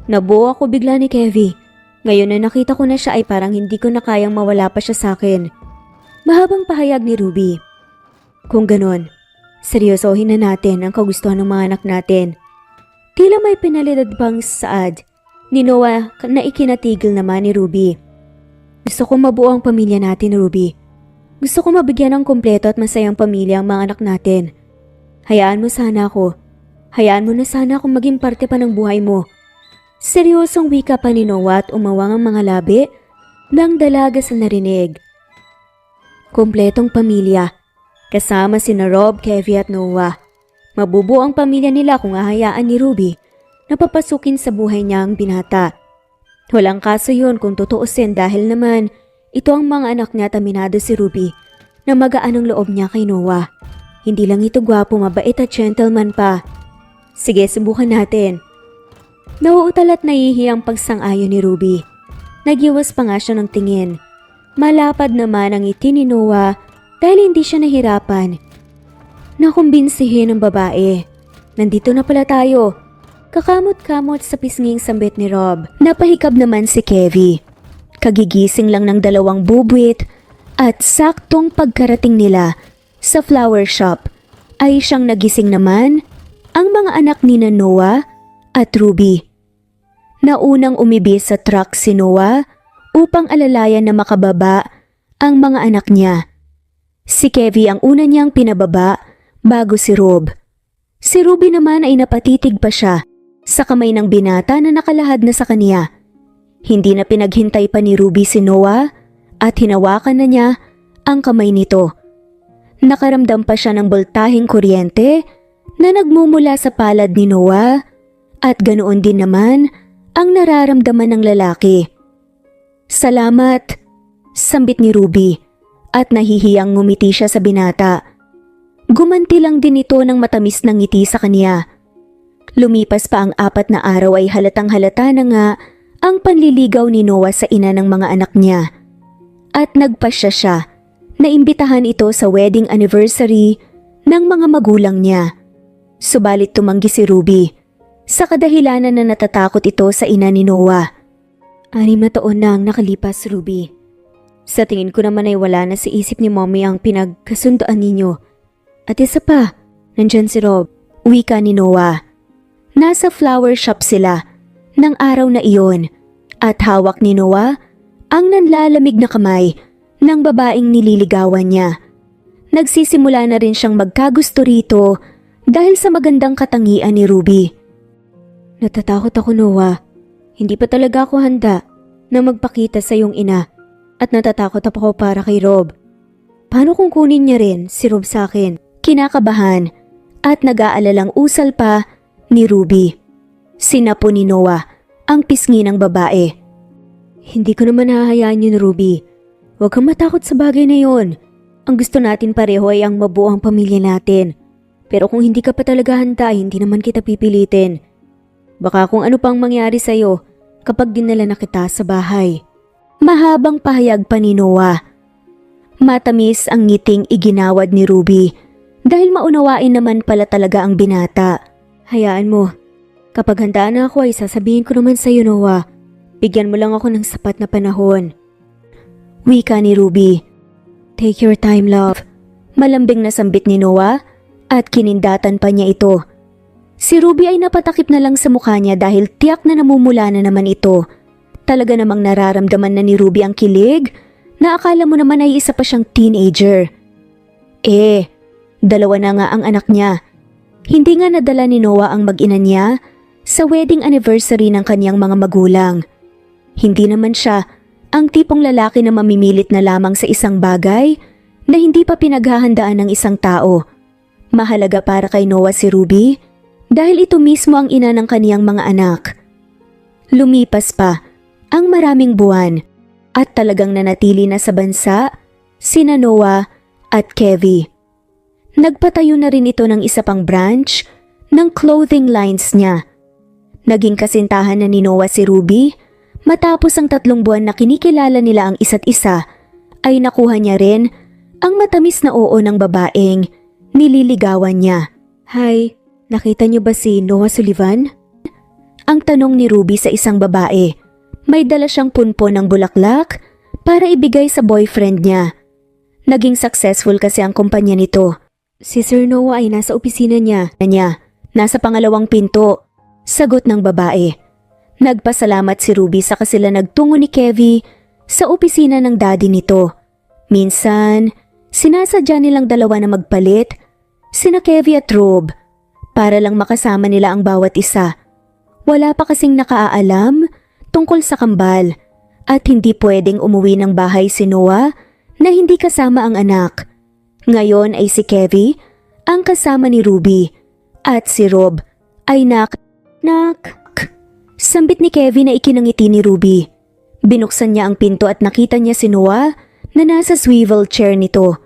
Nabuo ako bigla ni Kevie. Ngayon na nakita ko na siya ay parang hindi ko na kayang mawala pa siya sa akin. Mahabang pahayag ni Ruby. Kung ganon, seryosohin na natin ang kagustuhan ng mga anak natin. Tila may pinalidad bang saad ni Noah na ikinatigil naman ni Ruby. Gusto ko mabuo ang pamilya natin, Ruby. Gusto ko mabigyan ng kumpleto at masayang pamilya ang mga anak natin. Hayaan mo sana ako. Hayaan mo na sana akong maging parte pa ng buhay mo. Seryosong wika pa ni Noah at umawang ang mga labi ng dalaga sa narinig. Kumpletong pamilya. Kasama sina Rob, Kevie at Noah. Mabubuo ang pamilya nila kung hahayaan ni Ruby na papasukin sa buhay niya ang binata. Walang kaso yun kung tutuusin dahil naman ito ang mga anak niya at aminado si Ruby na magaan ang loob niya kay Noah. Hindi lang ito gwapo, mabait at gentleman pa. Sige, subukan natin. Nauutal at nahihiyang pagsang-ayon ni Ruby. Nagiwas pa nga siya ng tingin. Malapad naman ang ngiti ni Noah dahil hindi siya nahirapan. Nakumbinsihin ng babae. Nandito na pala tayo. Kakamot-kamot sa pisnging sambit ni Rob. Napahikab naman si Kevie. Kagigising lang ng dalawang bubwit at saktong pagkarating nila sa flower shop ay siyang nagising naman ang mga anak ni Noah at Ruby. Naunang umibis sa truck si Noah upang alalayan na makababa ang mga anak niya. Si Kevie ang una niyang pinababa bago si Rob. Si Ruby naman ay napatitig pa siya sa kamay ng binata na nakalahad na sa kanya. Hindi na pinaghintay pa ni Ruby si Noah at hinawakan na niya ang kamay nito. Nakaramdam pa siya ng boltaheng kuryente na nagmumula sa palad ni Noah at ganoon din naman ang nararamdaman ng lalaki. Salamat, sambit ni Ruby at nahihiyang ngumiti siya sa binata. Gumanti lang din ito ng matamis na ngiti sa kanya. Lumipas pa ang 4 na araw ay halatang halata na nga ang panliligaw ni Noah sa ina ng mga anak niya. At nagpasya siya na imbitahan ito sa wedding anniversary ng mga magulang niya. Subalit tumanggi si Ruby sa kadahilanan na natatakot ito sa ina ni Noah. 6 na taon na ang nakalipas, Ruby. Sa tingin ko naman ay wala na sa isip ni Mommy ang pinagkasundoan ninyo. At isa pa, nandyan si Rob, wika ni Noah. Nasa flower shop sila ng araw na iyon at hawak ni Noah ang nanlalamig na kamay ng babaeng nililigawan niya. Nagsisimula na rin siyang magkagusto rito dahil sa magandang katangian ni Ruby. Natatakot ako, Noah. Hindi pa talaga ako handa na magpakita sa iyong ina at natatakot ako para kay Rob. Paano kung kunin niya rin si Rob sa akin? Kinakabahan at nag-aalalang usal pa ni Ruby. Sinapo ni Noah ang pisngi ng babae. Hindi ko naman hahayaan yun, Ruby. Huwag kang matakot sa bagay na yon. Ang gusto natin pareho ay ang mabuo ang pamilya natin. Pero kung hindi ka pa talaga handa, hindi naman kita pipilitin. Baka kung ano pang mangyari sa'yo kapag dinala na kita sa bahay. Mahabang pahayag pa ni Noah. Matamis ang ngiting iginawad ni Ruby dahil maunawain naman pala talaga ang binata. Hayaan mo. Kapag handa na ako ay sasabihin ko naman sa'yo, Noah. Bigyan mo lang ako ng sapat na panahon. Wika ni Ruby. Take your time, love. Malambing na sambit ni Noah at kinindatan pa niya ito. Si Ruby ay napatakip na lang sa mukha niya dahil tiyak na namumula na naman ito. Talaga namang nararamdaman na ni Ruby ang kilig na akala mo naman ay isa pa siyang teenager. Dalawa na nga ang anak niya. Hindi nga nadala ni Noah ang mag-ina niya sa wedding anniversary ng kanyang mga magulang. Hindi naman siya ang tipong lalaki na mamimilit na lamang sa isang bagay na hindi pa pinaghahandaan ng isang tao. Mahalaga para kay Noah si Ruby dahil ito mismo ang ina ng kaniyang mga anak. Lumipas pa ang maraming buwan at talagang nanatili na sa bansa sina Noah at Kevie. Nagpatayo na rin ito ng isa pang branch ng clothing lines niya. Naging kasintahan na ni Noah si Ruby. Matapos ang 3 buwan na kinikilala nila ang isa't isa, ay nakuha niya rin ang matamis na oo ng babaeng nililigawan niya. Hi, nakita niyo ba si Noah Sullivan? Ang tanong ni Ruby sa isang babae. May dala siyang punpon ng bulaklak para ibigay sa boyfriend niya. Naging successful kasi ang kumpanya nito. Si Sir Noah ay nasa opisina niya. Nasa pangalawang pinto. Sagot ng babae. Nagpasalamat si Ruby sa kasila nagtungo ni Kevie sa opisina ng daddy nito. Minsan, sinasadya nilang dalawa na magpalit, sina Kevie at Rob, para lang makasama nila ang bawat isa. Wala pa kasing nakaalam tungkol sa kambal at hindi pwedeng umuwi ng bahay si Noah na hindi kasama ang anak. Ngayon ay si Kevie ang kasama ni Ruby at si Rob ay Nak. Sambit ni Kevie na ikinangiti ni Ruby. Binuksan niya ang pinto at nakita niya si Noah na nasa swivel chair nito.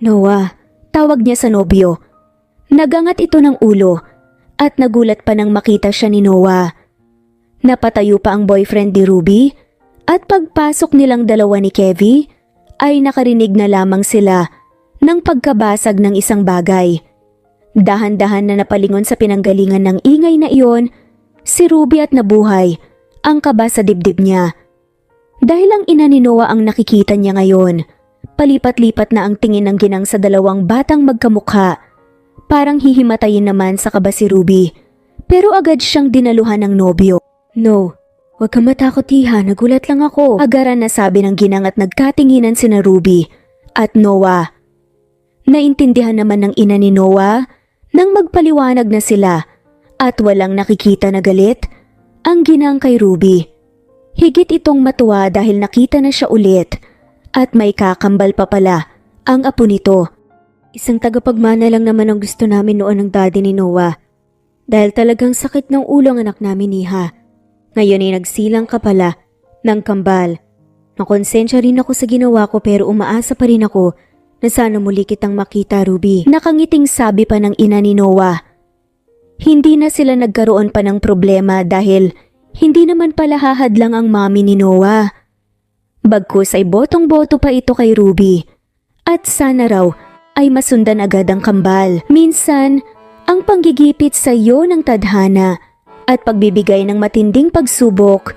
Noah, tawag niya sa nobyo. Nagangat ito ng ulo at nagulat pa nang makita siya ni Noah. Napatayo pa ang boyfriend ni Ruby at pagpasok nilang dalawa ni Kevie ay nakarinig na lamang sila ng pagkabasag ng isang bagay. Dahan-dahan na napalingon sa pinanggalingan ng ingay na iyon si Ruby at nabuhay ang kaba sa dibdib niya. Dahil ang ina ni Noah ang nakikita niya ngayon, palipat-lipat na ang tingin ng ginang sa dalawang batang magkamukha. Parang hihimatayin naman sa kaba si Ruby, pero agad siyang dinaluhan ng nobyo. No, huwag kang matakot, iha, nagulat lang ako. Agaran na sabi ng ginang at nagkatinginan sina Ruby at Noah. Naintindihan naman ng ina ni Noah nang magpaliwanag na sila at walang nakikita na galit ang ginang kay Ruby. Higit itong matuwa dahil nakita na siya ulit at may kakambal pa pala ang apo nito. Isang tagapagmana lang naman ang gusto namin noon ng daddy ni Noah. Dahil talagang sakit ng ulo ang anak namin, iha. Ngayon ay nagsilang ka pala ng kambal. Nakonsensya rin ako sa ginawa ko pero umaasa pa rin ako na sana muli kitang makita, Ruby. Nakangiting sabi pa ng ina ni Noah. Hindi na sila nagkaroon pa ng problema dahil hindi naman pala hahadlang ang mami ni Noah. Bagkus ay botong-boto pa ito kay Ruby. At sana raw ay masundan agad ang kambal. Minsan, ang panggigipit sa iyo ng tadhana at pagbibigay ng matinding pagsubok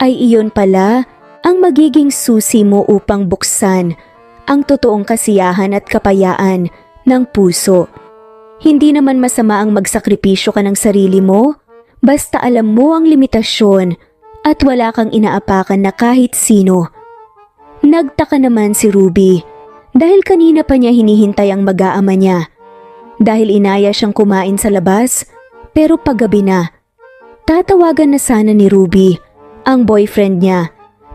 ay iyon pala ang magiging susi mo upang buksan ang totoong kasiyahan at kapayaan ng puso. Hindi naman masama ang magsakripisyo ka ng sarili mo Basta alam mo ang limitasyon at wala kang inaapakan na kahit sino. Nagtaka naman si Ruby dahil kanina pa niya hinihintay ang mag-aama niya. Dahil inaya siyang kumain sa labas pero paggabi na. Tatawagan na sana ni Ruby ang boyfriend niya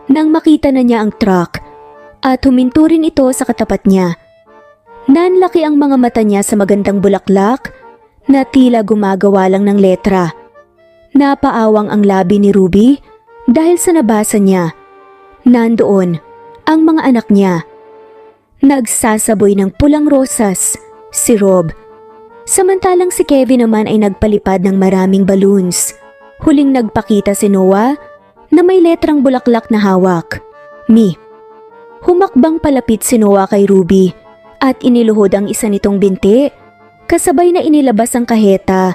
nang makita na niya ang truck at huminto rin ito sa katapat niya. Nanlaki ang mga mata niya sa magandang bulaklak na tila gumagawa lang ng letra. Napaawang ang labi ni Ruby dahil sa nabasa niya. Nandoon ang mga anak niya. Nagsasaboy ng pulang rosas si Rob. Samantalang si Kevin naman ay nagpalipad ng maraming balloons. Huling nagpakita si Noah na may letrang bulaklak na hawak. Me. Humakbang palapit si Noah kay Ruby at iniluhod ang isa nitong binti. Kasabay na inilabas ang kaheta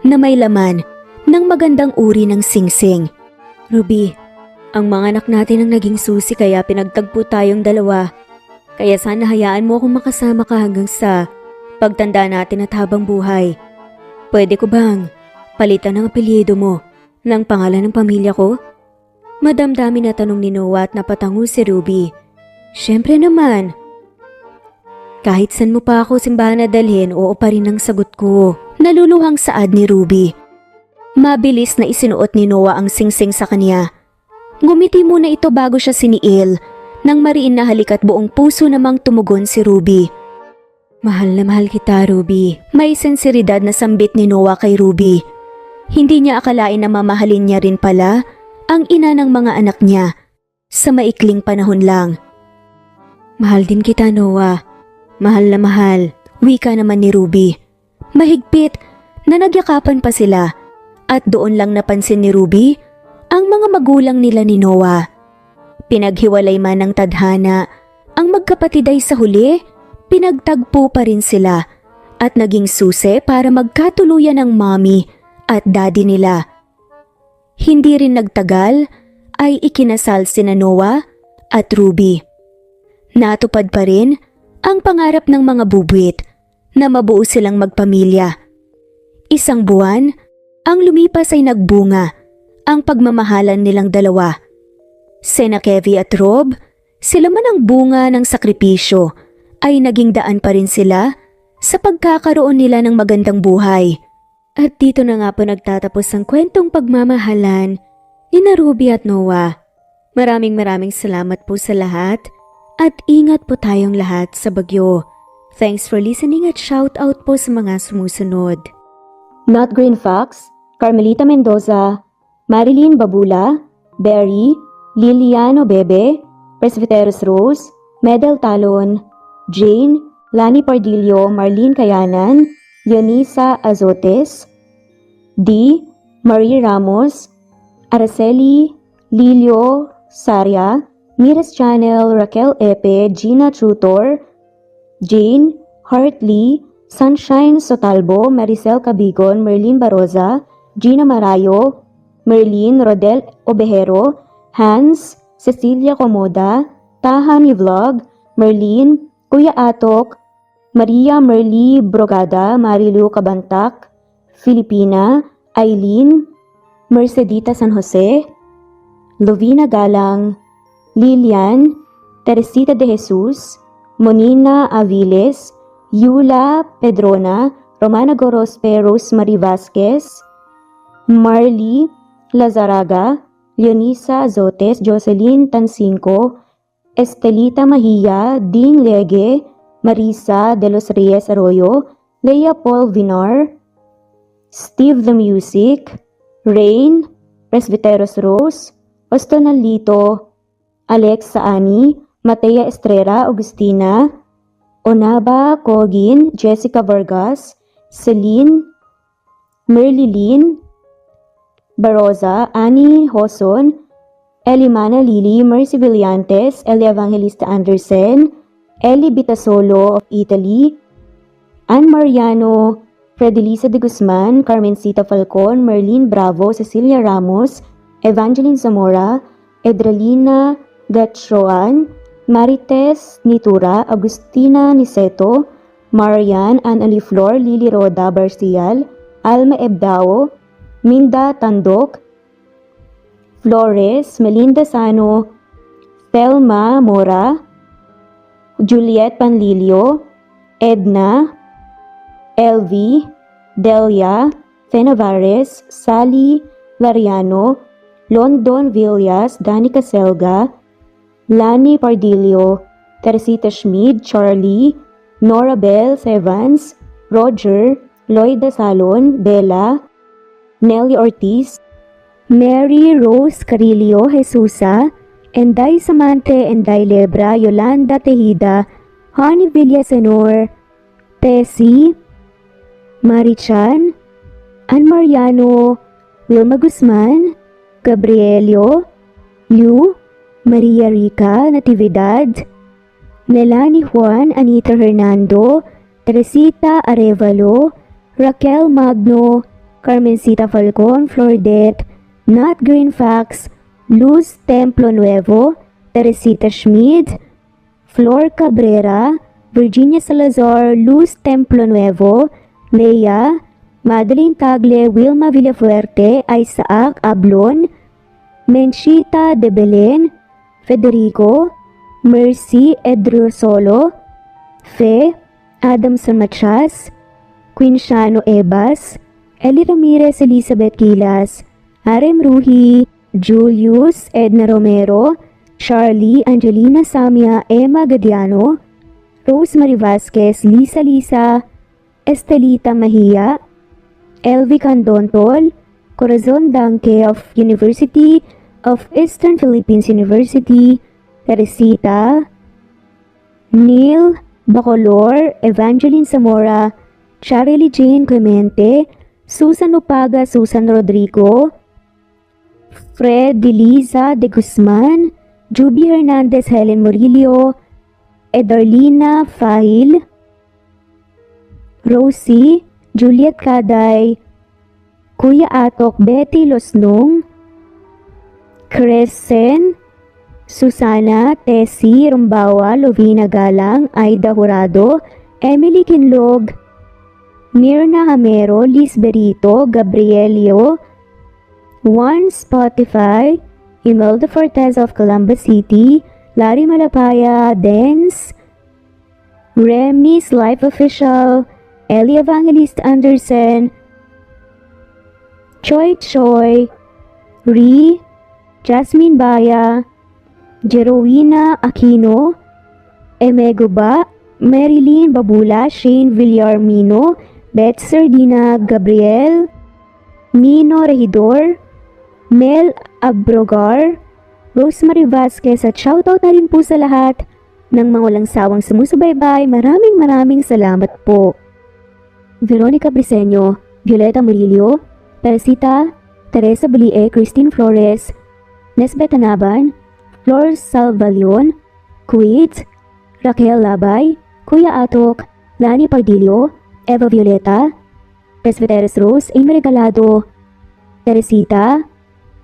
na may laman ng magandang uri ng singsing. Ruby, ang mga anak natin ang naging susi kaya pinagtagpo tayong dalawa. Kaya sana hayaan mo akong makasama ka hanggang sa pagtanda natin at habang buhay. Pwede ko bang palitan ang apelyido mo ng pangalan ng pamilya ko? Madamdami na tanong ni Noah at napatango si Ruby. Siyempre naman. Kahit san mo pa ako simbahan na dalhin, oo pa rin ang sagot ko. Naluluhang saad ni Ruby. Mabilis na isinuot ni Noah ang singsing sa kanya. Ngumiti muna ito bago siya siniil nang mariin na halik at buong puso namang tumugon si Ruby. Mahal na mahal kita, Ruby. May sensiridad na sambit ni Noah kay Ruby. Hindi niya akalain na mamahalin niya rin pala ang ina ng mga anak niya sa maikling panahon lang. Mahal din kita, Noah. Mahal na mahal, wika naman ni Ruby. Mahigpit na nagyakapan pa sila. At doon lang napansin ni Ruby ang mga magulang nila ni Noah. Pinaghiwalay man ng tadhana, ang magkapatid ay sa huli, pinagtagpo pa rin sila at naging susi para magkatuluyan ng mommy at daddy nila. Hindi rin nagtagal ay ikinasal sina Noah at Ruby. Natupad pa rin ang pangarap ng mga bubuit na mabuo silang magpamilya. Isang buwan, ang lumipas ay nagbunga ang pagmamahalan nilang dalawa. Sina Kevin at Rob, sila man ang bunga ng sakripisyo, ay naging daan pa rin sila sa pagkakaroon nila ng magandang buhay. At dito na nga po nagtatapos ang kwentong pagmamahalan ni Ruby at Noah. Maraming salamat po sa lahat at ingat po tayong lahat sa bagyo. Thanks for listening at shout out po sa mga sumusunod. Not Green Fox, Carmelita Mendoza, Marilyn Babula, Berry, Liliano Bebe, Presbyteros Rose, Medel Talon, Jane, Lani Pardillo, Marlene Kayanan, Leonisa Azotes, D. Marie Ramos, Araceli, Lilio Saria, Miras Channel, Raquel Epe, Gina Tutor, Jane, Hartley, Sunshine Sotalbo, Maricel Cabigon, Merlin Baroza, Gina Marayo, Merlin Rodel Obejero, Hans, Cecilia Comoda, Tahani Vlog, Merlin, Kuya Atok, Maria Merly Brogada, Marilu Cabantac, Filipina, Eileen, Mercedita San Jose, Lovina Galang, Lilian, Teresita de Jesus, Monina Aviles, Yula Pedrona, Romana Gorospe, Rosemary Vasquez, Marley Lazaraga, Leonisa Azotes, Jocelyn Tancinco, Estelita Mahia, Ding Lege, Marisa de los Reyes Arroyo, Leia Paul Vinar, Steve the Music, Rain, Presbyteros Rose, Ostonalito, Alex Saani, Matea Estrera, Agustina, Onaba Kogin, Jessica Vargas, Celine, Merlilyn Baroza, Annie Hoson, Elimana Lili, Mercy Villantes, Eli Evangelista Anderson, Eli Bitasolo of Italy, Ann Mariano, Fredelisa de Guzman, Carmencita Falcon, Merlin Bravo, Cecilia Ramos, Evangeline Zamora, Edralina Gatchoan, Marites Nitura, Agustina Niceto, Marian, Ann Aliflor, Lily Roda Barcial, Alma Ebdao, Minda Tandok, Flores, Melinda Sano, Thelma Mora, Juliet Panlilio, Edna, Elvie, Delia, Fenavares, Sally Lariano, London Villas, Danica Selga, Lani Pardillo, Teresita Schmid, Charlie, Nora Bell Evans, Roger, Lloyda Salon, Bella, Nelly Ortiz, Mary Rose Carillo Jesusa, Enday Samante, Enday Lebra, Yolanda Tejida, Honey Villasenor, Tessie, Marichan, Ann Mariano, Wilma Guzman, Gabrielio, Liu, Maria Rica Natividad, Melanie Juan, Anita Hernando, Teresita Arevalo, Raquel Magno, Carmencita Falcon, Flordet, Nat Greenfax, Luz Templo Nuevo, Teresita Schmid, Flor Cabrera, Virginia Salazar, Luz Templo Nuevo, Leia, Madeline Tagle, Wilma Villafuerte, Isaac Ablon, Menchita de Belen, Federico, Mercy Edrosolo, Fe, Adamson Machas, Quinciano Ebas, Eli Ramirez Elizabeth Gilas, Arem Ruhi, Julius Edna Romero, Charlie Angelina Samia, Emma Gadiano, Rosemary Vasquez, Lisa, Estelita Mahia, Elvi Candontol, Corazon Danke of University of Eastern Philippines University, Teresita, Neil Bacolor, Evangeline Zamora, Charlie Jane Clemente, Susan Upaga, Susan Rodrigo, Fred Deliza de Guzman, Juby Hernandez, Helen Murillo, Edarlina Fahil, Rosie, Juliet Kaday, Kuya Atok, Betty Losnong, Crescen, Susana, Tessie Rumbawa, Lovina Galang, Aida Jurado, Emily Kinlog, Mirna Hamero, Liz Berito, Gabrielio, Juan Spotify, Imelda Fortes of Columbus City, Larry Malapaya, Dance, Remy's Life Official, Ellie Evangelist Anderson, Choi, Ree, Jasmine Baya, Jerowina Aquino, Emeguba, Marilyn Babula, Shane Villarmino, Beth Sardina, Gabriel, Nino Regidor, Mel Abrogar, Rosemary Vasquez at shoutout na rin po sa lahat ng mga walang sawang sumusubaybay. Maraming salamat po. Veronica Briseño, Violeta Murillo, Teresita, Teresa Bulie, Christine Flores, Nesbeth Anaban, Flor Salvalion, Kuwait, Raquel Labay, Kuya Atok, Lani Pardillo, Eva Violeta, Presbyteros Rose, Amy Regalado, Teresita,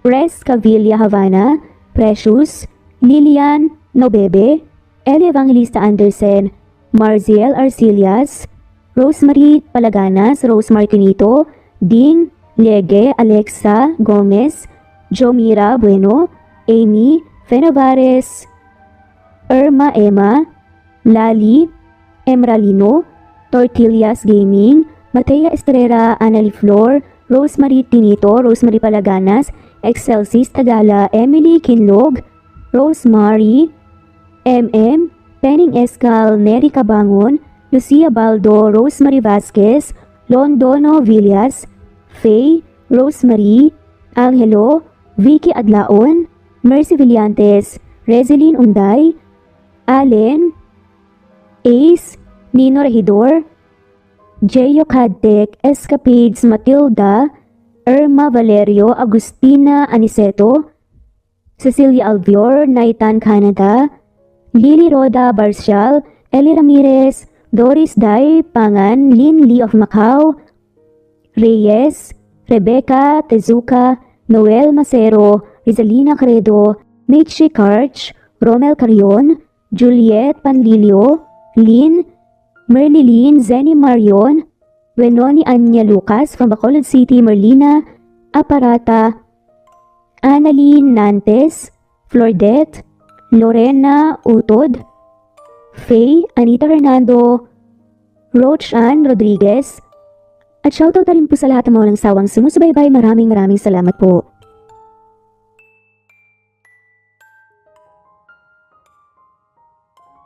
Res Cavilla Havana, Precious, Lilian Nobebe, Eli Evangelista Anderson, Marziel Arcilias, Rosemary Palaganas, Rose Martinito, Ding Liege, Alexa Gomez, Jomira Bueno, Amy Fenavares, Irma Emma, Lali Emralino, Tortillas Gaming, Matea Estrera, Anali Flor, Rosemary Tinito, Rosemary Palaganas, Excelsis Tagala, Emily Kinlog, Rosemary, MM, Penning Escal, Neri Cabangon, Lucia Baldo, Rosemary Vasquez, Londono Villas, Faye, Rosemary, Angelo, Vicky Adlaon, Mercy Villantes, Rezeline Unday, Allen, Ace, Nino Regidor, Jeyo Cadtec, Escapades Matilda, Irma Valerio, Agustina Aniceto, Cecilia Alvior, Naitan Canada, Lily Roda Barcial, Eli Ramirez, Doris Day Pangan, Lynn Lee of Macau, Reyes, Rebecca Tezuka, Noel Macero, Rizalina Credo, Mitchie Karch, Romel Carion, Juliet Panlilio, Lynn, Merlilyn Zenny Marion, Wenoni Anya Lucas from Bacolod City, Merlina Aparata, Annalyn Nantes, Flordette, Lorena Utod, Faye, Anita Hernando, Roach Ann Rodriguez, at shoutout na rin po sa lahat ng mga walang sawang sumusubaybay. Maraming salamat po.